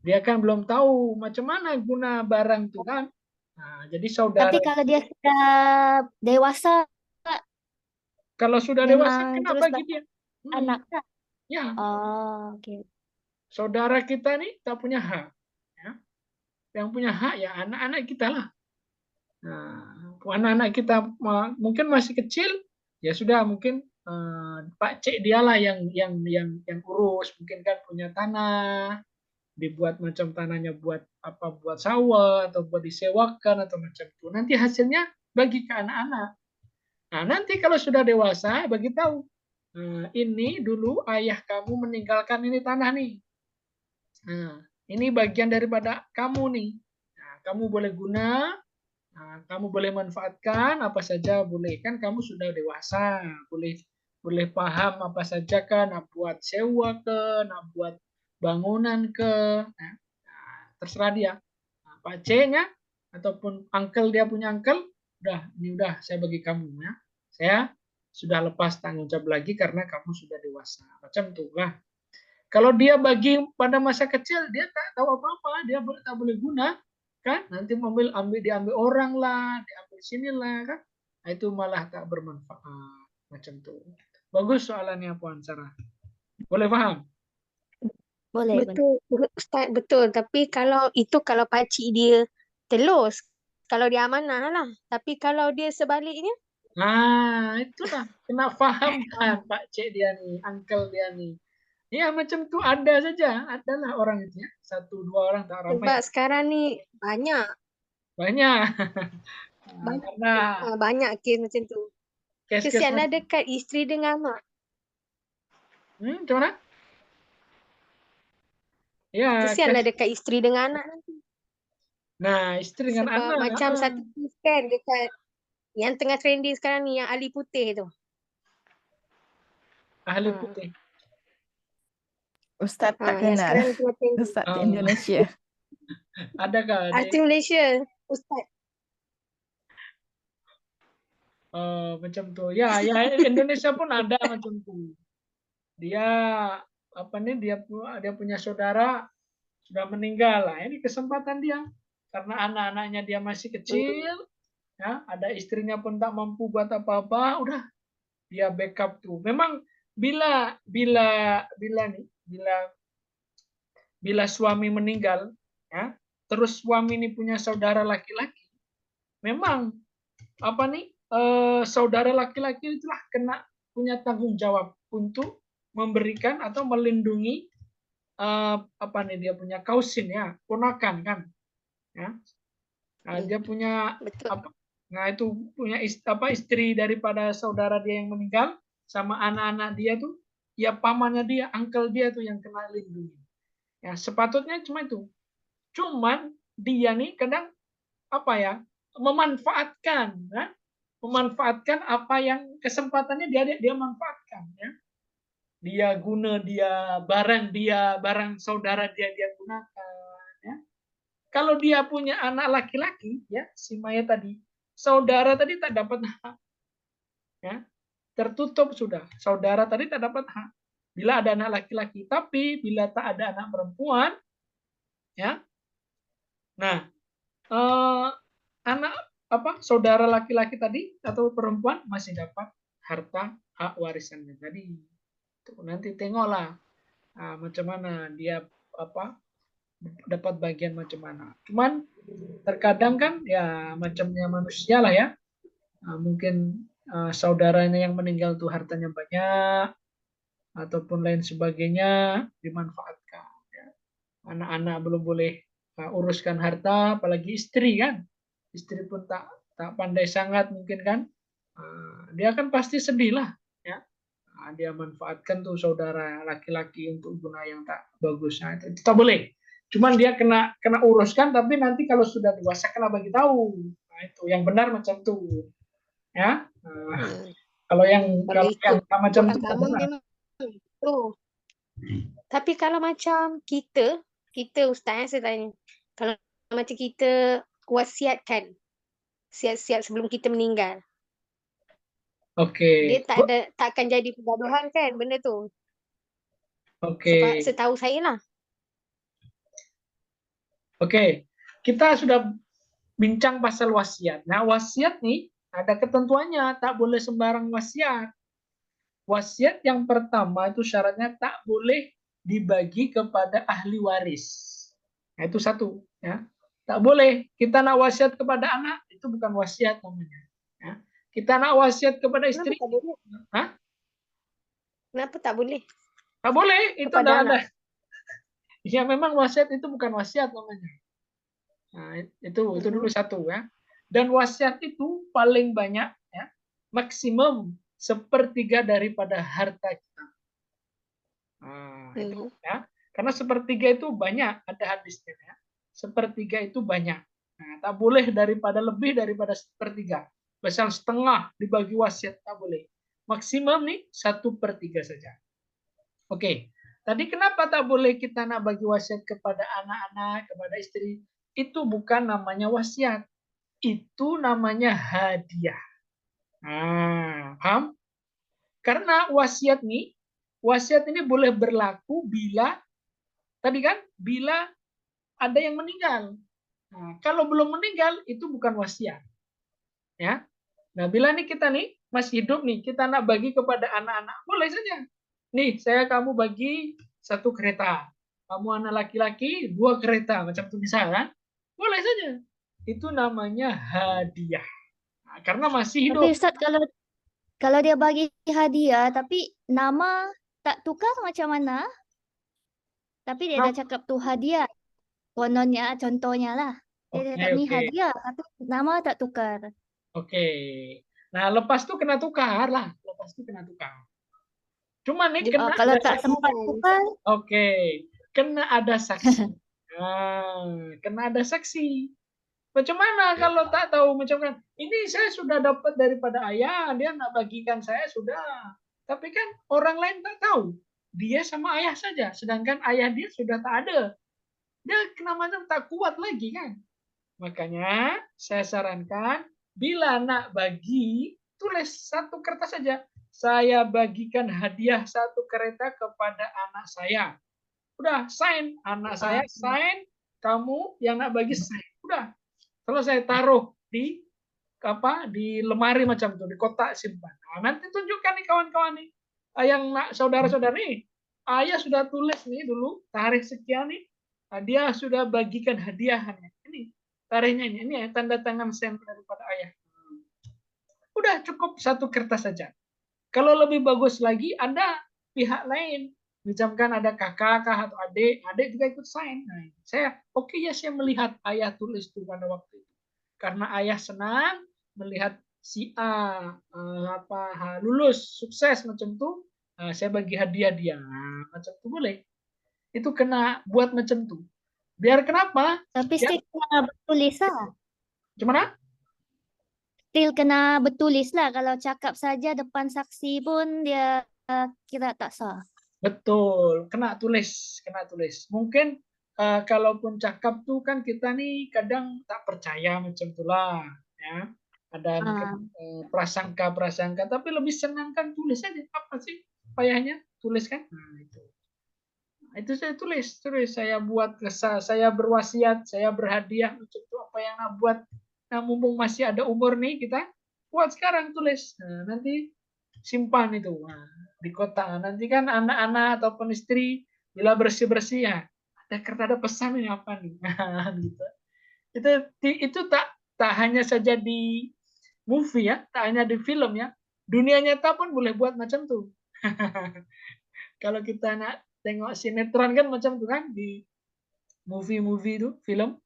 Dia kan belum tahu macam mana guna barang tuh kan. Nah, jadi saudara. Tapi kalau dia sudah dewasa, Kalau sudah dewasa, memang kena terus bagi dia. anak tak? Ya, Oh, okey. saudara kita nih tak punya hak. Ya. Yang punya hak ya anak-anak kita lah. Nah, anak-anak kita mungkin masih kecil, ya sudah mungkin Pak Cik dialah yang urus, mungkin kan punya tanah, dibuat macam tanahnya buat apa, buat sawah atau buat disewakan atau macam itu. Nanti hasilnya bagi ke anak-anak. Nah, nanti kalau sudah dewasa bagi tahu. Nah, ini dulu ayah kamu meninggalkan ini tanah nih. Nah, ini bagian daripada kamu nih. Nah, kamu boleh guna. Nah, kamu boleh manfaatkan apa saja boleh, kan kamu sudah dewasa, boleh paham apa saja kan, nak buat sewa ke, nak buat bangunan ke, nah, terserah dia. Nah, Pak C-nya ataupun uncle, dia punya uncle, ini udah saya bagi kamu ya. Saya sudah lepas tanggung jawab lagi karena kamu sudah dewasa. Macam itu lah. Kalau dia bagi pada masa kecil, dia tak tahu apa-apa, dia tak boleh guna, kan? Nanti diambil orang lah, diambil sinilah, kan? Nah, itu malah tak bermanfaat, macam itu. Bagus soalannya Puan Sarah. Boleh paham? Boleh. Betul, Ustaz, betul. Tapi kalau pakcik dia telus, kalau dia amanah lah. Tapi kalau dia sebaliknya, Nah, itulah kena faham kan Pak Cik dia nih, uncle dia nih. Ya macam tuh ada saja, adalah orang itu ya. Satu dua orang tak ramai, sebab sekarang ni banyak, banyak. Nah, banyak, karena banyak kes macam tu. kes-kes Kesianlah macam dekat isteri dengan anak. macam mana? Ya, Kesianlah dekat isteri dengan anak. nah istri dengan Sebab anak, macam satu kes kan dekat yang tengah trending sekarang ni, yang Ali Putih tu. ahli Ha. putih. Ustaz tak Yang kenal. sekarang tengah trending. Ustaz Ah, Indonesia. adakah Artis Malaysia, Ustaz. macam tuh? Ya, Indonesia pun ada macam tuh. Dia apa nih? Dia punya saudara sudah meninggal lah. Ini kesempatan dia karena anak-anaknya dia masih kecil, ya, ada istrinya pun tak mampu buat apa-apa, udah dia backup tuh. Memang bila bila bila nih, bila suami meninggal, ya, terus suami ini punya saudara laki-laki, memang apa nih saudara laki-laki itulah kena punya tanggung jawab untuk memberikan atau melindungi apa nih dia punya kausin ya, ponakan kan, ya. Nah, dia punya Betul. apa? Nah, itu punya istri daripada saudara dia yang meninggal sama anak-anak dia tuh, ya pamannya dia, uncle dia tuh yang kena lindungi. Ya, sepatutnya cuma itu. Cuman dia nih kadang apa ya? Memanfaatkan, ya. Memanfaatkan apa yang kesempatannya dia manfaatkan, ya. Dia barang saudara dia gunakan, ya. Kalau dia punya anak laki-laki, ya, si Maya tadi, saudara tadi tak dapat hak, ya, tertutup sudah. Saudara tadi tak dapat hak. Bila ada anak laki-laki, tapi bila tak ada anak perempuan, ya, nah anak apa saudara laki-laki tadi atau perempuan masih dapat harta hak warisannya tadi. Tuh, nanti tengoklah macam mana dia apa dapat bagian macam mana. Cuman terkadang kan ya macamnya manusia lah ya. Mungkin saudaranya yang meninggal tuh hartanya banyak ataupun lain sebagainya dimanfaatkan. Ya. Anak-anak belum boleh uruskan harta, apalagi istri kan. Istri pun tak pandai sangat mungkin kan. Dia kan pasti sedih lah. Ya. Dia manfaatkan tuh saudara laki-laki untuk guna yang tak bagus. Nah, itu tak boleh. Cuman dia kena uruskan, tapi nanti kalau sudah dewasa kena bagi tahu. Nah, itu yang benar macam tuh. Ya. Kalau yang Kalau ikut macam itu agama memang tu. Tapi kalau macam kita Ustaz, saya tanya. Kalau macam kita wasiatkan, siap-siap sebelum kita meninggal. Oke. Dia tak akan jadi pergaduhan kan benda tu. Oke. Sebab setahu saya lah. Oke. Kita sudah bincang pasal wasiat. Nah, wasiat nih ada ketentuannya, tak boleh sembarang wasiat. Wasiat yang pertama itu syaratnya tak boleh dibagi kepada ahli waris. Nah, itu satu, ya. Tak boleh kita nak wasiat kepada anak, itu bukan wasiat namanya. Ya. Kita nak wasiat kepada istri, Kenapa tak boleh? Hah? Kenapa tak boleh? Tak boleh, itu Kepada tidak ada. anak. Ya memang wasiat itu bukan wasiat namanya. Nah, itu dulu satu ya. Dan wasiat itu paling banyak ya, maksimum 1/3 daripada harta kita. Nah, itu ya. Karena 1/3 itu banyak, ada hadisnya ya. 1/3 itu banyak. Nah, tak boleh lebih daripada 1/3. Misal setengah dibagi wasiat tak boleh. Maksimum nih 1/3 saja. Oke. Tadi kenapa tak boleh kita nak bagi wasiat kepada anak-anak, kepada istri? Itu bukan namanya wasiat. Itu namanya hadiah. Nah, paham? Karena wasiat ini boleh berlaku bila tadi kan bila ada yang meninggal. Nah, kalau belum meninggal itu bukan wasiat. Ya. Nah, bila kita masih hidup kita nak bagi kepada anak-anak, boleh saja. Nih, kamu bagi 1 kereta. kamu anak laki-laki, 2 kereta, macam itu misalnya, boleh saja. Itu namanya hadiah. Nah, karena masih hidup. Tapi Ustadz kalau dia bagi hadiah tapi nama tak tukar macam mana? Tapi dia dah Nah, cakap tu hadiah. Kononnya contohnya lah. Dia oke, cakap ni oke, hadiah tapi nama tak tukar. oke. Nah, lepas itu kena tukar lah. Lepas itu kena tukar. Cuma nih kena Kalau ada tak sempat tukar, oke, kena ada saksi. Nah, kena ada saksi. Macam mana kalau tak tahu macam kan? Ini saya sudah dapat daripada ayah, dia nak bagikan saya sudah. Tapi kan orang lain tak tahu. Dia sama ayah saja, sedangkan ayah dia sudah tak ada. Dia kena macam tak kuat lagi kan? Makanya saya sarankan bila nak bagi tulis satu kertas saja. Saya bagikan hadiah 1 kereta kepada anak saya. Udah sign, anak saya sign, kamu yang nak bagi sign. Udah. Kalau saya taruh di lemari macam itu, di kotak simpan. Nah, nanti tunjukkan nih kawan-kawan nih, yang nak saudara-saudara nih, ayah sudah tulis nih dulu tarikh sekian nih, dia sudah bagikan hadiahnya. Ini tarikhnya ini ya tanda tangan send daripada ayah. Udah cukup 1 kertas saja. Kalau lebih bagus lagi ada pihak lain, misalkan ada kakak atau adik, adik juga ikut sign. Nah, saya oke ya saya melihat ayah tulis itu pada waktu itu. Karena ayah senang melihat si A lulus sukses macam itu, saya bagi hadiah dia. Nah, macam itu boleh. Itu kena buat macam itu. Biar kenapa? tapi Biar still kena bertulis lah. gimana? Still kena bertulis lah. Kalau cakap saja depan saksi pun dia kira tak sah. Betul, kena tulis, kena tulis. Mungkin kalaupun cakap tuh kan kita nih kadang tak percaya macam itulah, ya. Ada mungkin Ah, prasangka-prasangka, tapi lebih senang kan tulis aja. Apa sih payahnya? Tulis kan? Nah, itu. Nah, itu saya tulis, saya buat saya berwasiat, saya berhadiah untuk apa yang nak buat. Nah, mumpung masih ada umur nih kita, buat sekarang tulis. Nah, nanti simpan itu. Nah, di kota. Nanti kan anak-anak ataupun istri bila bersih-bersih ya ada kertas ada pesan ini apa nih. Nah, gitu. Itu tak tak hanya saja di movie ya, tak hanya di film ya. Dunia nyata pun boleh buat macam tuh. Kalau kita nak tengok sinetron kan macam tuh kan di movie-movie itu film.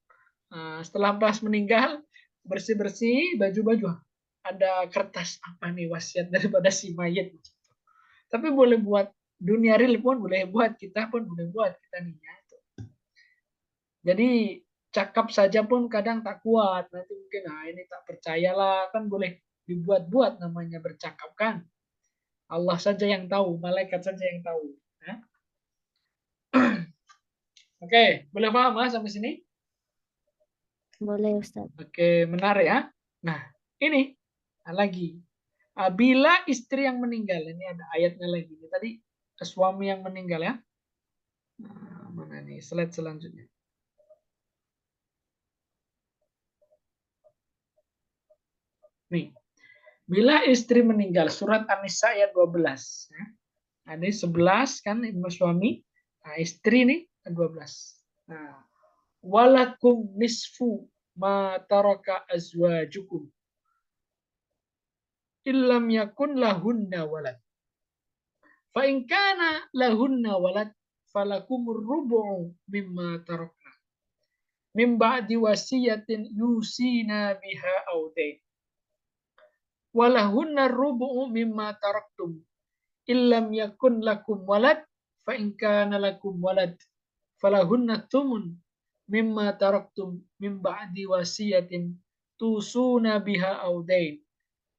Setelah pas meninggal bersih-bersih baju-baju ada kertas apa nih wasiat daripada si mayat. Tapi boleh buat dunia real pun boleh buat, kita pun boleh buat kita nih ya. Jadi cakap saja pun kadang tak kuat. Nanti mungkin ini tak percayalah kan boleh dibuat-buat namanya bercakap kan. Allah saja yang tahu, malaikat saja yang tahu. Ya. Oke, boleh paham sampai sini? boleh Ustaz. Oke, menarik ya. Nah, ini lagi. Bila istri yang meninggal, ini ada ayatnya lagi. Ini tadi suami yang meninggal ya. Nah, mana nih slide selanjutnya? Nih, bila istri meninggal, surat An-Nisa ayat 12. Ya. Ada 11 kan suami, nah, istri nih 12. Nah, walakum nisfu ma taraka azwajukum illam yakun lahunna walad. Fa in kana lahunna walad falakumur rubu'u mimma tarakna min ba'di wasiyatin yusina biha aw dain. Walahunna rubu'u mimma taraktum illam yakun lakum walad fa in kana lakum walad falahunna thumun mimma taraktum min ba'di wasiyatin tusuna biha aw dain.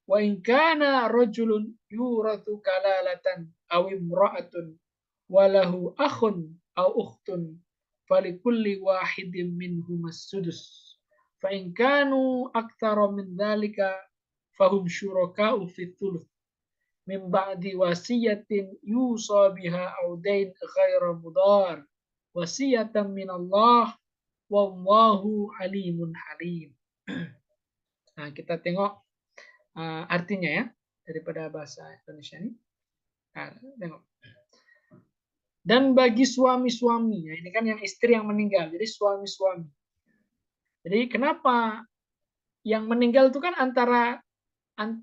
Wa in kana rajulun yurathu kalalatan aw imra'atun walahu akhun aw ukhtun falikulli wahidin minhum as-sudus. Fa in kanu aktsara min dzalika fahum syuraka'u fi thuluth min ba'di wasiyatin yusa biha aw dain ghaira mudar wasiyatan min Allah wallahu alimun halim. Nah, kita tengok artinya ya daripada bahasa Indonesia ini. Nah, tengok. Dan bagi suami-suami, ya ini kan yang istri yang meninggal, jadi suami-suami. Jadi kenapa yang meninggal itu kan antara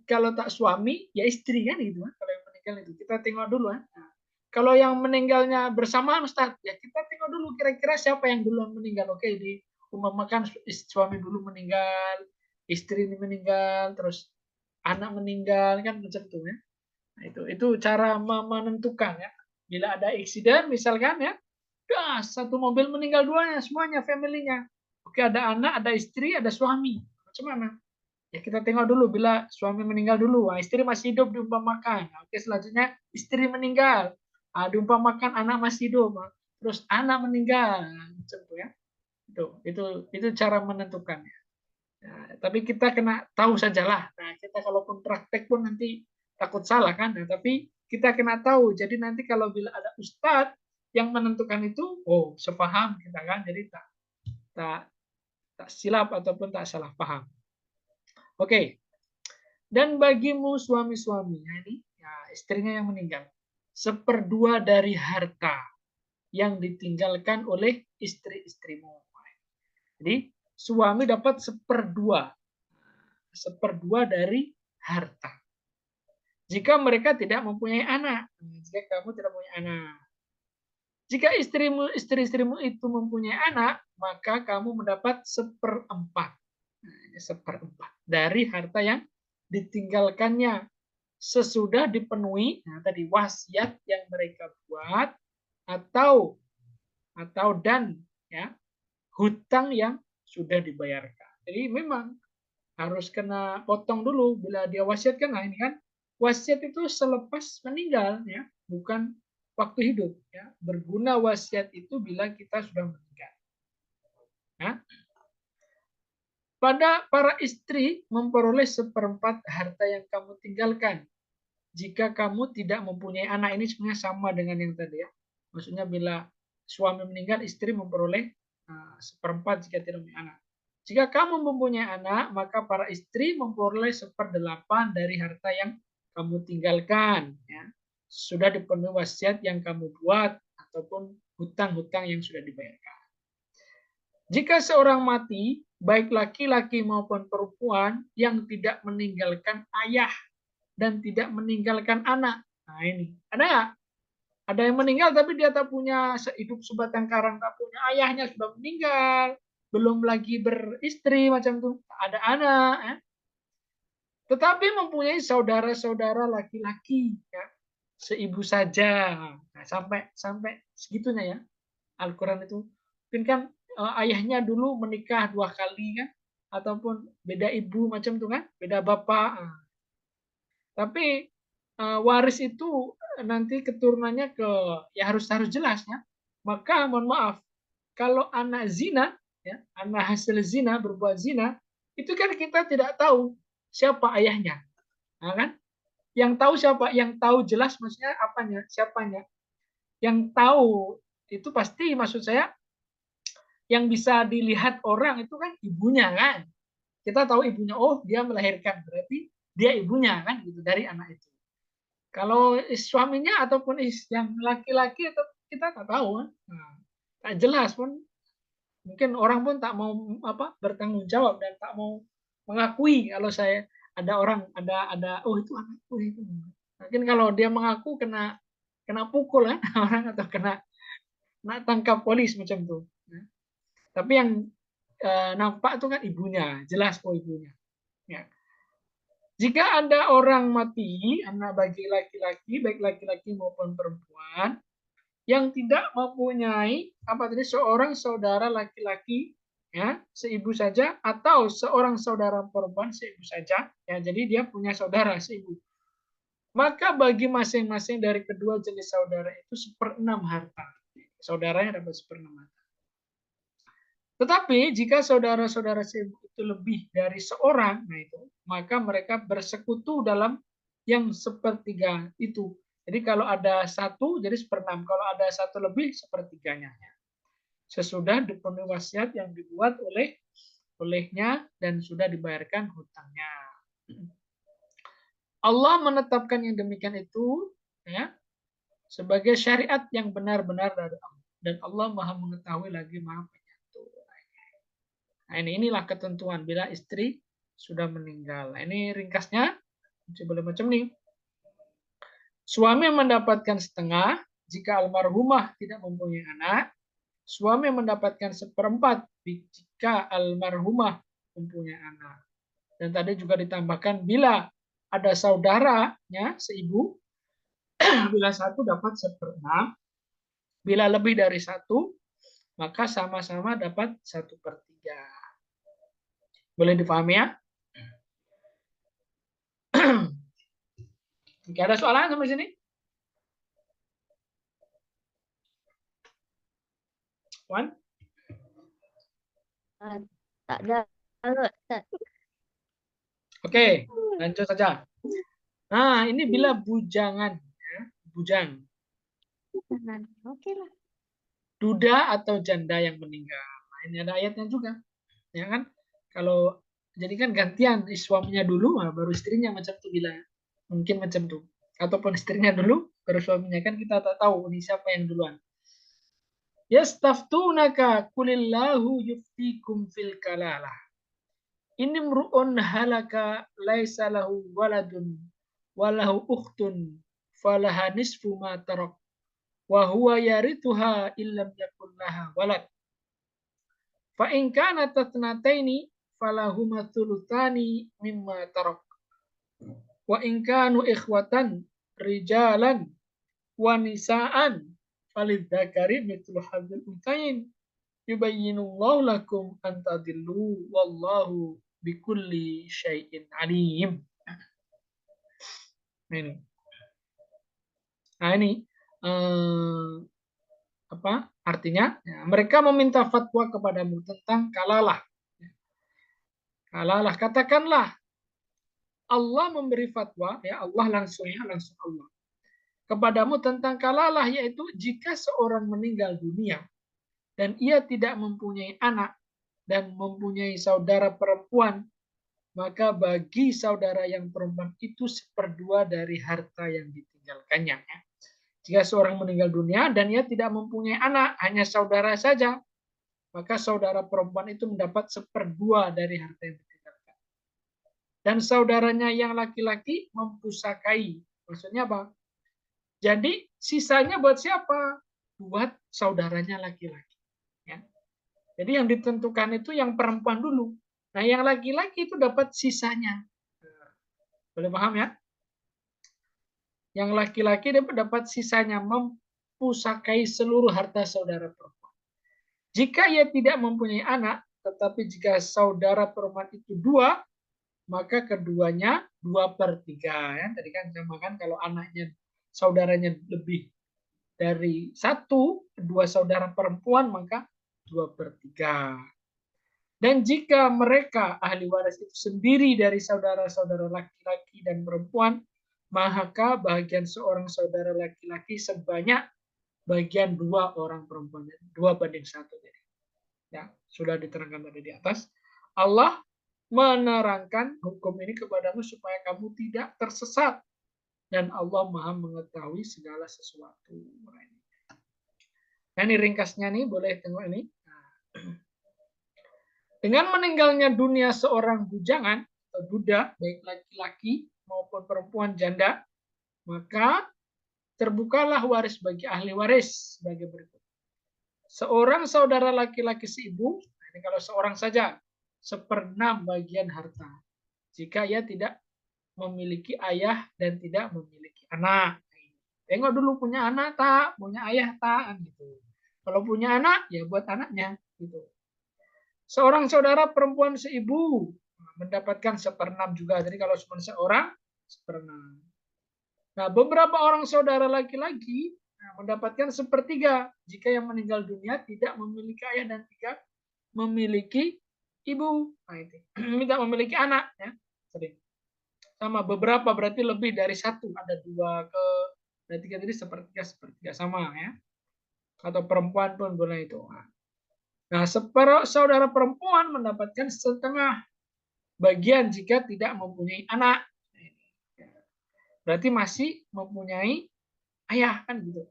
kalau tak suami ya istri kan gitu kan. Kalau yang meninggal itu kita tengok dulu kan. Nah, kalau yang meninggalnya bersamaan Ustaz, ya kita tengok dulu kira-kira siapa yang duluan meninggal. Oke, diumpamakan suami dulu meninggal, istri ini meninggal, terus anak meninggal kan macam itu ya. Nah, itu cara menentukan ya. Bila ada insiden misalkan ya, satu mobil meninggal duanya, semuanya family-nya. Oke, ada anak, ada istri, ada suami. Macam mana? Ya kita tengok dulu bila suami meninggal dulu, istri masih hidup diumpamakan. Oke, selanjutnya istri meninggal, diumpamakan anak masih hidup, terus anak meninggal, macam itu ya. Itu cara menentukannya. Nah, tapi kita kena tahu sajalah. Nah, kita kalaupun praktek pun nanti takut salah kan. Nah, tapi kita kena tahu. Jadi nanti kalau bila ada ustadz yang menentukan itu, sepaham kita kan. Jadi tak silap ataupun tak salah paham. Oke. Dan bagimu suami-suami, ini ya, istrinya yang meninggal, 1/2 dari harta yang ditinggalkan oleh istri-istrimu. Jadi suami dapat 1/2 dari harta. Jika mereka tidak mempunyai anak, jika kamu tidak punya anak. Jika istri-istrimu itu mempunyai anak, maka kamu mendapat 1/4. Ini 1/4 dari harta yang ditinggalkannya sesudah dipenuhi tadi wasiat yang mereka buat atau dan ya hutang yang sudah dibayarkan. Jadi memang harus kena potong dulu bila dia wasiatkan. Nah ini kan wasiat itu selepas meninggal ya, bukan waktu hidup ya. Berguna wasiat itu bila kita sudah meninggal. Ya. Pada para istri memperoleh 1/4 harta yang kamu tinggalkan. Jika kamu tidak mempunyai anak, ini sebenarnya sama dengan yang tadi ya. Maksudnya bila suami meninggal, istri memperoleh 1/4 jika tidak mempunyai anak. Jika kamu mempunyai anak, maka para istri memperoleh 1/8 dari harta yang kamu tinggalkan. Ya. Sudah dipenuhi wasiat yang kamu buat ataupun hutang-hutang yang sudah dibayarkan. Jika seorang mati, baik laki-laki maupun perempuan yang tidak meninggalkan ayah dan tidak meninggalkan anak. Nah ini, ada nggak? Ada yang meninggal tapi dia tak punya hidup sebatang karang, tak punya ayahnya sudah meninggal, belum lagi beristri macam itu, ada anak, ya. Tetapi mempunyai saudara-saudara laki-laki, ya, seibu saja. Nah, sampai segitunya ya. Al-Quran itu mungkin kan ayahnya dulu menikah 2 kali kan, ataupun beda ibu macam itu kan, beda bapak. Tapi waris itu nanti keturunannya ya harus jelas ya. Maka mohon maaf, kalau anak zina, ya, anak hasil zina, berbuat zina, itu kan kita tidak tahu siapa ayahnya. Nah, kan? Yang tahu siapa? Yang tahu jelas maksudnya apanya? Siapanya? Yang tahu itu pasti maksud saya yang bisa dilihat orang itu kan ibunya kan. Kita tahu ibunya, oh dia melahirkan, berarti dia ibunya kan gitu dari anak itu. Kalau suaminya ataupun yang laki-laki itu kita tak tahu kan. Nah, tak jelas pun. Mungkin orang pun tak mau bertanggung jawab dan tak mau mengakui kalau saya ada orang ada oh itu anakku itu. Mungkin kalau dia mengaku kena pukul kan orang atau kena tangkap polis macam itu. Tapi yang nampak itu kan ibunya, jelas kok ibunya. Ya. Jika ada orang mati, anak bagi laki-laki, baik laki-laki maupun perempuan, yang tidak mempunyai seorang saudara laki-laki, ya seibu saja, atau seorang saudara perempuan seibu saja, ya jadi dia punya saudara seibu. Maka bagi masing-masing dari kedua jenis saudara itu 1/6 harta. Saudaranya dapat 1/6 harta. Tetapi jika saudara-saudara seibu itu lebih dari seorang, nah itu, maka mereka bersekutu dalam yang 1/3 itu. Jadi kalau ada 1 jadi 1/6, kalau ada 1 lebih 1/3-nya. Sesudah dipenuhi wasiat yang dibuat olehnya dan sudah dibayarkan hutangnya. Allah menetapkan yang demikian itu, ya, sebagai syariat yang benar-benar dari Allah. Dan Allah Maha mengetahui lagi Maha penyatu. Nah, inilah ketentuan bila istri sudah meninggal. Nah, ini ringkasnya. Coba macam ini. Suami mendapatkan setengah jika almarhumah tidak mempunyai anak. Suami mendapatkan seperempat jika almarhumah mempunyai anak. Dan tadi juga ditambahkan bila ada saudaranya seibu, bila satu dapat seperenam, bila lebih dari satu, maka sama-sama dapat 1/3. Boleh dipahami ya? Oke, ada soalan sampai sini? Wan? Tak ada. Ustaz. Oke, lanjut saja. Nah, ini bila bujangan, ya, bujang, Oke lah. duda atau janda yang meninggal. Nah, ini ada ayatnya juga, ya kan? Kalau jadi kan gantian suaminya dulu, baru istrinya macam itu bila mungkin macam itu. Ataupun istrinya dulu, baru suaminya, kan kita tak tahu ini siapa yang duluan. Yastaftunaka kulillahu yuftikum fil kalalah. Ini mru'un halaka laisa lahu waladun walahu ukhtun falaha nisfu ma tarak wa huwa yarithuha illam yakun laha walad. Fa in kanat tatnataini falahuma thuluthani mimma tarak. Wa in kanu ikhwatan rijalan wa nisaan falidzakari mithlu hadzal unthayain. Yubayyinullahu lakum an tadillu wallahu bikulli syai'in alim. Nah ini apa artinya? Ya, mereka meminta fatwa kepadamu tentang kalalah. Kalalah, katakanlah Allah memberi fatwa, ya Allah langsung Allah kepadamu tentang kalalah, yaitu jika seorang meninggal dunia dan ia tidak mempunyai anak dan mempunyai saudara perempuan, maka bagi saudara yang perempuan itu 1/2 dari harta yang ditinggalkannya. Jika seorang meninggal dunia dan ia tidak mempunyai anak, hanya saudara saja, maka saudara perempuan itu mendapat 1/2 dari harta yang ditinggalkan. Dan saudaranya yang laki-laki mempusakai. Maksudnya apa? Jadi sisanya buat siapa? Buat saudaranya laki-laki. Ya. Jadi yang ditentukan itu yang perempuan dulu. Nah, yang laki-laki itu dapat sisanya. Boleh paham ya? Yang laki-laki dapat sisanya, mempusakai seluruh harta saudara perempuan. Jika ia tidak mempunyai anak, tetapi jika saudara perempuan itu 2, maka keduanya 2/3. Ya. Tadi kan saya makan kalau anaknya, saudaranya lebih dari 1, 2 saudara perempuan, maka 2/3. Dan jika mereka ahli waris itu sendiri dari saudara-saudara laki-laki dan perempuan, maka bagian seorang saudara laki-laki sebanyak bagian 2 orang perempuan, 2/1. Ya, sudah diterangkan tadi di atas. Allah menerangkan hukum ini kepadamu supaya kamu tidak tersesat, dan Allah Maha mengetahui segala sesuatu. Nah, ini ringkasnya nih, boleh tengok ini. Dengan meninggalnya dunia seorang bujangan atau duda, baik laki-laki maupun perempuan janda, maka terbukalah waris bagi ahli waris sebagai berikut. Seorang saudara laki-laki seibu, ini kalau seorang saja, 1/6 bagian harta. Jika ia tidak memiliki ayah dan tidak memiliki anak. Tengok dulu punya anak tak, punya ayah tak, gitu. Kalau punya anak, ya buat anaknya, gitu. Seorang saudara perempuan seibu mendapatkan 1/6 juga. Jadi kalau cuma seorang, 1/6. Nah, beberapa orang saudara laki-laki mendapatkan 1/3 jika yang meninggal dunia tidak memiliki ayah dan tidak memiliki ibu. Nah, itu. Tidak memiliki anak. Ya. Sama beberapa berarti lebih dari 1. Ada 2 ke ada 3, jadi 1/3 sama ya. Atau perempuan pun boleh itu. Nah, saudara perempuan mendapatkan 1/2 bagian jika tidak mempunyai anak. Berarti masih mempunyai ayah kan gitu.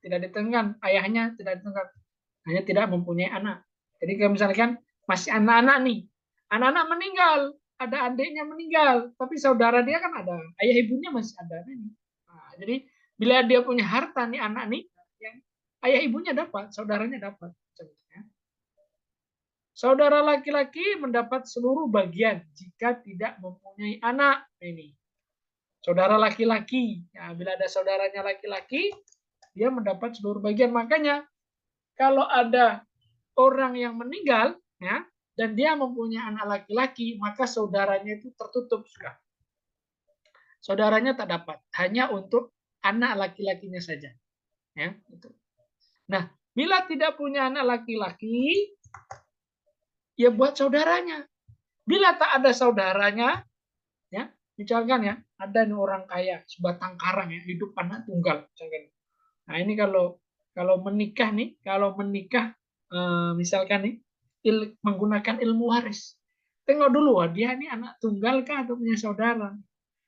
Tidak ditentukan, ayahnya tidak ditentukan, hanya tidak mempunyai anak. Jadi kalau misalkan masih anak-anak nih, anak-anak meninggal, ada adiknya meninggal, tapi saudara dia kan ada, ayah ibunya masih ada nih. Nah, jadi bila dia punya harta nih anak nih, yang ayah ibunya dapat, saudaranya dapat. Saudara laki-laki mendapat seluruh bagian jika tidak mempunyai anak. Ini saudara laki-laki. Ya, bila ada saudaranya laki-laki, dia mendapat seluruh bagian. Makanya kalau ada orang yang meninggal, ya, dan dia mempunyai anak laki-laki, maka saudaranya itu tertutup sudah. Saudaranya tak dapat, hanya untuk anak laki-lakinya saja. Ya, itu. Nah, bila tidak punya anak laki-laki, ya buat saudaranya. Bila tak ada saudaranya, ya, misalkan ya, ada nih orang kaya sebatang karang ya, hidup anak tunggal, misalkan. Nah, ini kalau menikah nih, misalkan nih menggunakan ilmu waris. Tengok dulu, dia ini anak tunggal kah atau punya saudara.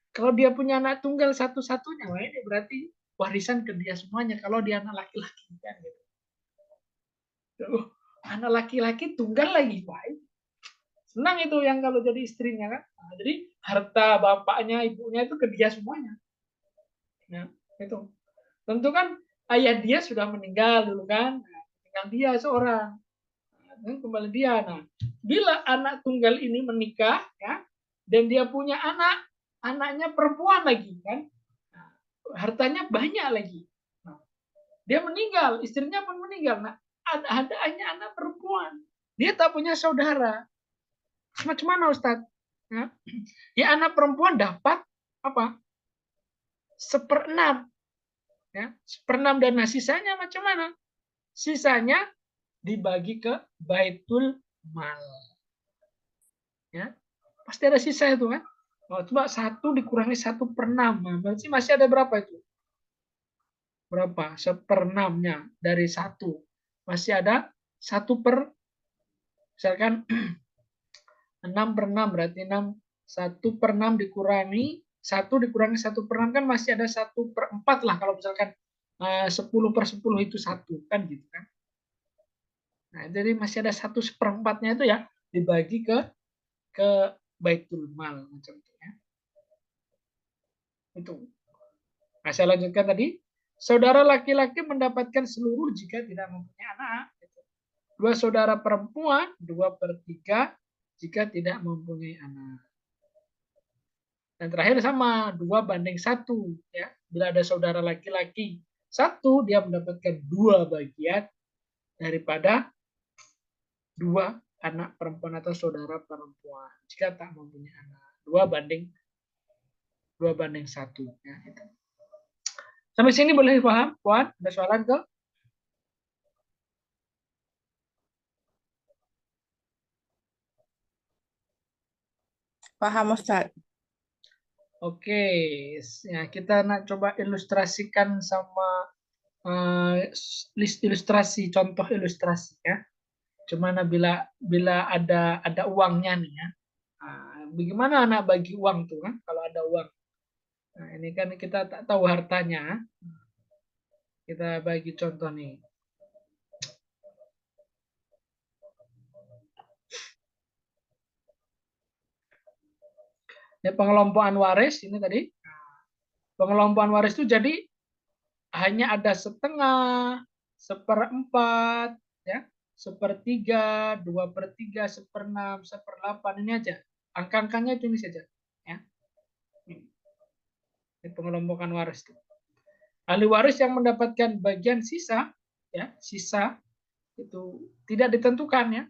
Kalau dia punya anak tunggal satu-satunya, wah ini berarti warisan ke dia semuanya. Kalau dia anak laki-laki kan gitu. Anak laki-laki tunggal lagi, baik. Senang itu yang kalau jadi istrinya kan. Nah, jadi harta bapaknya, ibunya itu ke dia semuanya. Nah, itu. Tentu kan ayah dia sudah meninggal dulu kan. Nah, tinggal dia seorang. Nah, kembali dia. Nah, bila anak tunggal ini menikah ya, dan dia punya anak, anaknya perempuan lagi kan. Nah, hartanya banyak lagi. Nah, dia meninggal, istrinya pun meninggal. Nah, ada hanya anak perempuan. Dia tak punya saudara. Macam mana Ustadz? Ya anak perempuan dapat apa? 1/6. Ya, 1/6 dan sisanya macam mana? Sisanya dibagi ke Baitul Mal. Ya, pasti ada sisa itu kan? Oh, coba 1 dikurangi 1/6. Nah, berarti masih ada berapa itu? Berapa? 1/6-nya dari 1. Masih ada 1 per, misalkan 6/6 berarti 1/6 dikurangi 1/6 kan masih ada 1/4 lah kalau misalkan 10/10 itu 1 kan gitu kan. Nah, jadi masih ada 1/4-nya itu ya dibagi ke Baitul Mal macam itu ya. Itu. Nah, saya lanjutkan tadi. Saudara laki-laki mendapatkan seluruh jika tidak mempunyai anak. 2 saudara perempuan 2/3 jika tidak mempunyai anak. Dan terakhir sama 2/1 ya. Bila ada saudara laki-laki 1, dia mendapatkan 2 bagian daripada 2 anak perempuan atau saudara perempuan jika tak mempunyai anak. 2/1 ya, gitu. Sampai sini boleh dipaham, Puan? Ada soalan ke? Paham Ustaz. Oke, ya kita nak coba ilustrasikan sama ilustrasi, contoh ilustrasi ya. Cuman bila ada uangnya nih ya. Bagaimana anak bagi uang tuh kan kalau ada uang. Nah, ini kan kita tak tahu hartanya. Kita bagi contoh nih. Ya, pengelompokan waris ini tadi. Pengelompokan waris itu jadi hanya ada 1/2, 1/4, ya, 1/3, 2/3, 1/6, 1/8 ini aja. Angka-angkanya itu ini saja. Ya. Ini pengelompokan waris. Ahli waris yang mendapatkan bagian sisa, ya, sisa itu tidak ditentukan ya.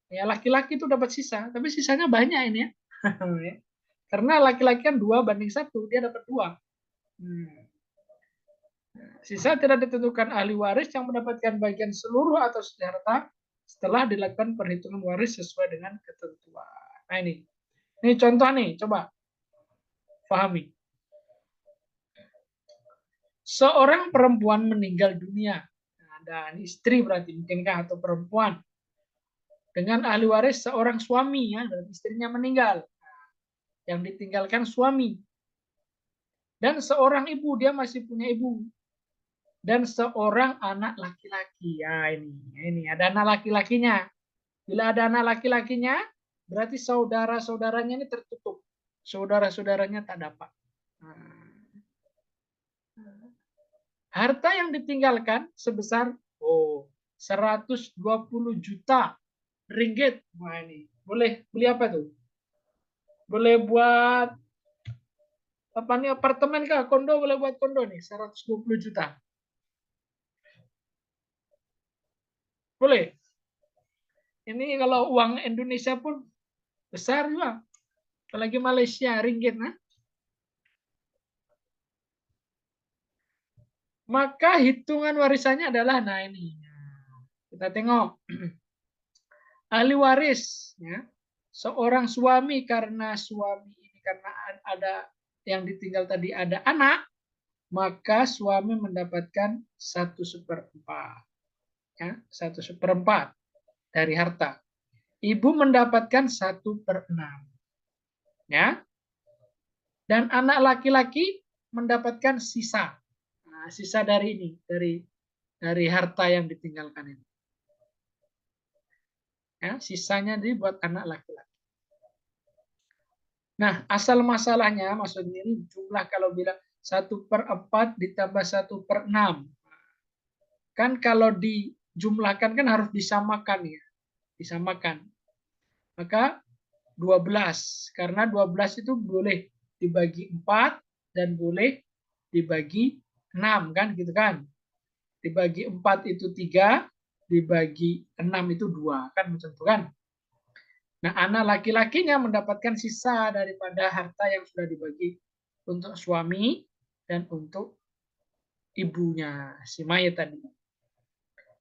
Ya laki-laki itu dapat sisa, tapi sisanya banyak ini ya. Karena laki-laki kan 2/1, dia dapat 2. Sisa tidak ditentukan. Ahli waris yang mendapatkan bagian seluruh atau harta setelah dilakukan perhitungan waris sesuai dengan ketentuan. Nah ini contoh nih, coba pahami. Seorang perempuan meninggal dunia. Ada istri berarti mungkinkah atau perempuan. Dengan ahli waris seorang suami ya, dan istrinya meninggal. Yang ditinggalkan suami. Dan seorang ibu, dia masih punya ibu. dan seorang anak laki-laki. Ya, ini ada anak laki-lakinya. Bila ada anak laki-lakinya, berarti saudara-saudaranya ini tertutup. Saudara-saudaranya tak dapat. Harta yang ditinggalkan sebesar 120 juta ringgit. Nah, ini boleh beli apa tuh? Boleh buat apa nih, apartemen kah? Kondo, boleh buat kondo nih, 120 juta. Boleh. Ini kalau uang Indonesia pun besar juga. Apalagi Malaysia, ringgit. Nah. Maka hitungan warisannya adalah, nah ini. Kita tengok. Ahli waris. Ya. Seorang suami, karena suami ini karena ada yang ditinggal tadi ada anak, maka suami mendapatkan 1/4. Ya, 1/4 dari harta. Ibu mendapatkan 1/6. Ya. Dan anak laki-laki mendapatkan sisa. Nah, sisa dari ini, dari harta yang ditinggalkan ini. Ya, sisanya dibuat anak laki-laki. Nah, asal masalahnya maksudnya ini jumlah kalau bilang 1/4 ditambah 1/6. Kan kalau dijumlahkan kan harus disamakan ya. Disamakan. Maka 12. Karena 12 itu boleh dibagi 4 dan boleh dibagi 6 kan gitu kan. Dibagi 4 itu 3, dibagi 6 itu 2 kan macam itu kan. Nah, anak laki-lakinya mendapatkan sisa daripada harta yang sudah dibagi untuk suami dan untuk ibunya si mayat tadi.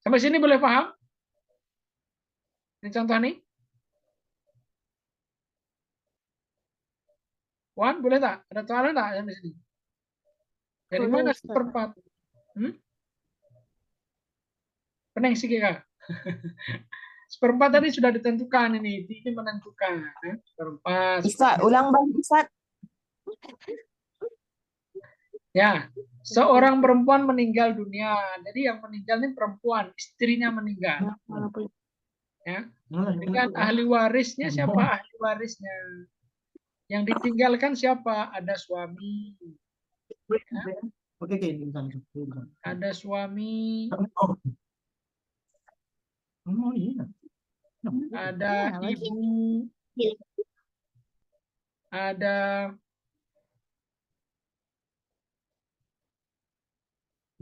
Sampai sini boleh paham? Ini contoh nih. Wan, boleh tak? Ada soalan tak yang di sini? Dari Boleh, mana Ustaz. 1/4? Pening sih kak. 1/4 tadi sudah ditentukan ini menentukan. 1/4. Ustaz, ulang balik Ustaz. Ya, seorang perempuan meninggal dunia. Jadi yang meninggal ini perempuan, istrinya meninggal. Ya. Jadi kan ahli warisnya siapa? Ahli warisnya. Yang ditinggalkan siapa? Ada suami. Ya. Ada suami. Ada ibu. Ada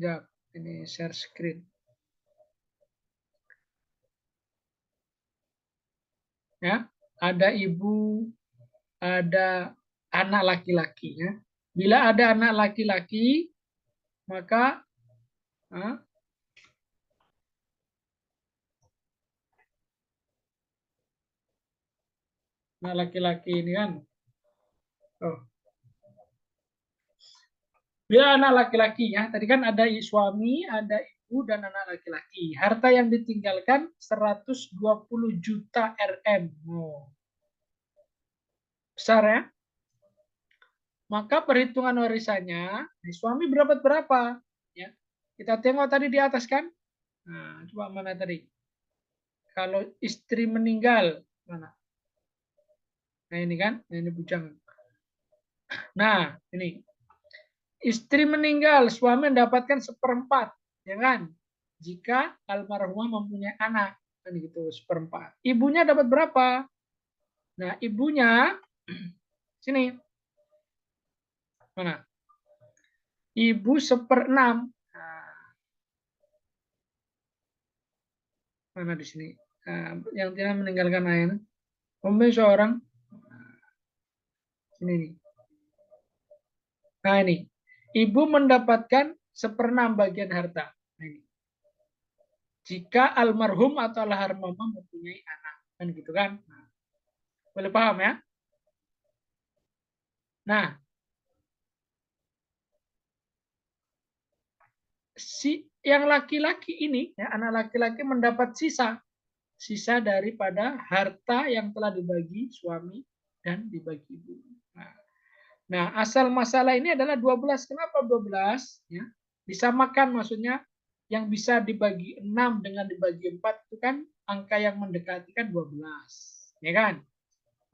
ya, ini share screen. Ya, ada ibu, ada anak laki-laki ya. Bila ada anak laki-laki, maka anak laki-laki ini kan. Bila anak laki-laki ya, tadi kan ada suami, ada ibu dan anak laki-laki. Harta yang ditinggalkan 120 juta RM. Besar ya. Maka perhitungan warisannya, suami berapa? Ya. Kita tengok tadi di atas kan. Nah, coba mana tadi? Kalau istri meninggal, mana? Nah ini kan, ini bujang. Nah ini. Istri meninggal, suami mendapatkan 1/4, ya kan? Jika almarhumah mempunyai anak, kan gitu 1/4. Ibunya dapat berapa? Nah, ibunya sini. Mana? Ibu 1/6. Nah, mana di sini? Nah, yang tidak meninggalkan ayah. Mempunyai seorang. Sini nih. Nah ini. Ibu mendapatkan 1/6 bagian harta. Nah, ini. Jika almarhum atau almarhumah mempunyai anak, kan gitu kan? Nah, boleh paham ya? Nah, si yang laki-laki ini, ya, anak laki-laki mendapat sisa daripada harta yang telah dibagi suami dan dibagi ibu. Nah, asal masalah ini adalah 12. Kenapa 12? Ya, Disamakan maksudnya yang bisa dibagi 6 dengan dibagi 4 itu kan angka yang mendekati kan 12. Ya kan?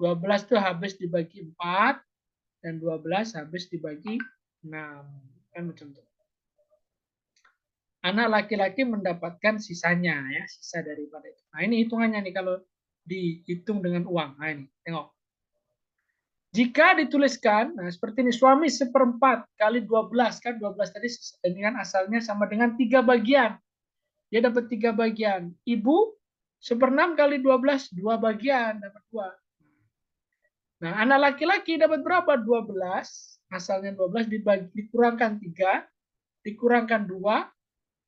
12 itu habis dibagi 4 dan 12 habis dibagi 6. Kan macam itu. Anak laki-laki mendapatkan sisanya ya, sisa daripada itu. Nah, ini hitungannya nih kalau dihitung dengan uang. Nah, ini tengok. Jika dituliskan, nah seperti ini, suami 1/4 kali 12, kan 12 tadi dengan asalnya sama dengan 3 bagian. Dia dapat 3 bagian. Ibu 1/6 kali 12, 2 bagian, dapat 2. Nah, anak laki-laki dapat berapa? 12, asalnya 12 dikurangkan 3, dikurangkan 2,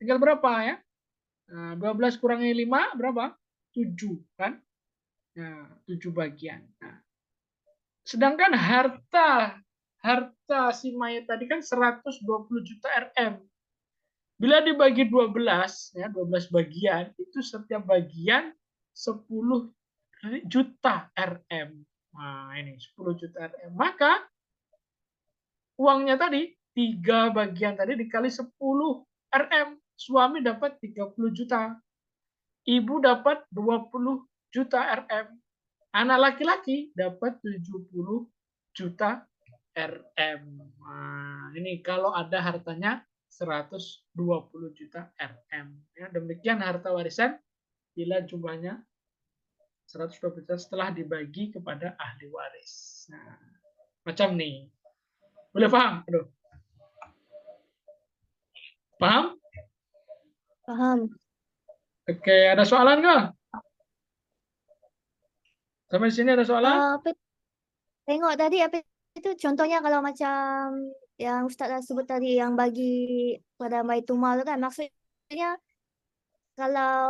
tinggal berapa ya? Nah, 12 kurangi 5 berapa? 7 kan? Nah, 7 bagian. Nah, sedangkan harta si mayat tadi kan 120 juta RM. Bila dibagi 12 ya, 12 bagian, itu setiap bagian 10 juta RM. Nah, ini 10 juta RM. Maka uangnya tadi 3 bagian tadi dikali 10 RM. Suami dapat 30 juta. Ibu dapat 20 juta RM. Anak laki-laki dapat 70 juta RM. Nah, ini kalau ada hartanya 120 juta RM. Ya, demikian harta warisan bila jumlahnya 120 juta setelah dibagi kepada ahli waris. Nah, macam nih. Boleh paham? Aduh. Paham? Paham. Oke, ada soalan nggak? Sampai sini ada soalan? Apa tengok tadi apa itu contohnya kalau macam yang Ustaz sebut tadi yang bagi pada Baitumal tu kan maksudnya kalau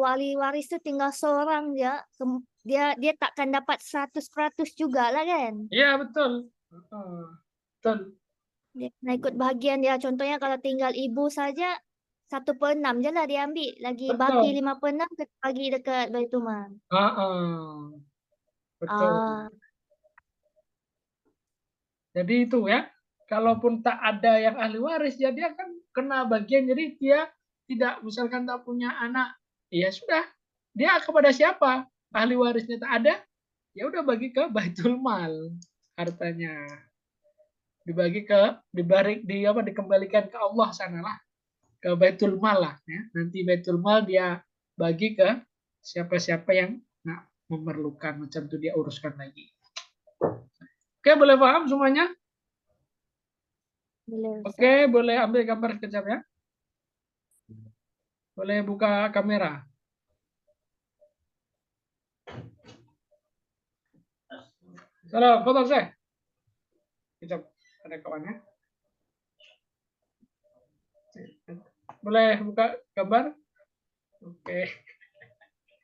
wali waris tu tinggal seorang dia takkan dapat 100% jugalah kan. Iya, betul. Betul. Dia kena ikut bahagian dia. Contohnya kalau tinggal ibu saja 1/6 je lah dia ambil. Lagi baki Betul. 5/6 bagi dekat Baitumal. Betul. Ah, Jadi itu ya, kalaupun tak ada yang ahli waris, ya dia kan kena bagian. Jadi dia tidak, misalkan tak punya anak, ya sudah. Dia kepada siapa? Ahli warisnya tak ada, ya udah bagi ke Baitul Mal hartanya. Dikembalikan ke Allah sanalah, ke Baitul Mal lah. Ya. Nanti Baitul Mal dia bagi ke siapa-siapa yang memerlukan, macam itu dia uruskan lagi. Oke, boleh paham semuanya? boleh Ustaz. Oke, boleh ambil gambar sekejap ya. Boleh buka kamera. Salam, foto saya. Kejap, ada kawannya. Boleh buka gambar? Oke.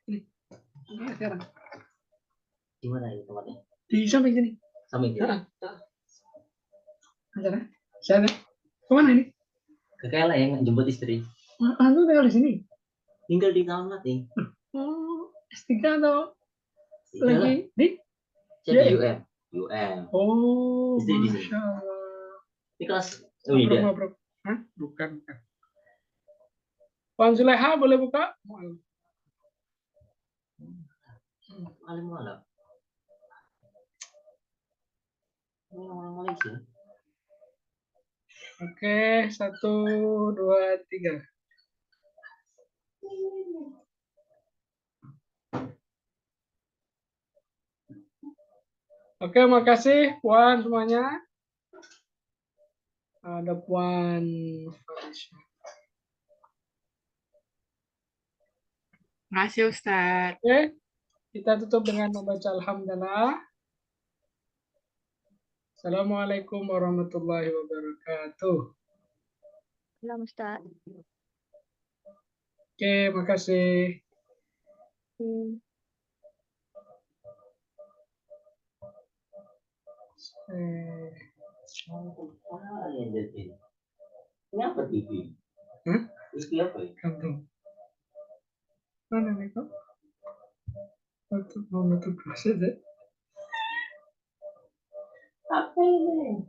Ini sekarang. Di mana itu tempatnya? Di samping sini. Samping sini. Sana. Sana. Kemana ini? Ke Kela yang jemput istri. Lu tinggal di sini? Tinggal di Taman Mati. Oh, S3 atau Iyalah. lagi di? Saya di Ya. UM. Oh, Istri di sini. Masya Allah. Ini kelas Wida. Hah? Bukan. Puan Zuleha boleh buka? Alim malam. Ini orang Malaysia. Oke, 1, 2, 3. Oke, makasih Puan semuanya. Ada Puan Falisha. Makasih Ustaz. Oke, kita tutup dengan membaca Alhamdulillah. Assalamualaikum warahmatullahi wabarakatuh. Salam Ustaz. Oke, makasih. Ini apa TV? TV apa ya? Kantung. Mana nih kok? Mau nutup saja. Apa ini?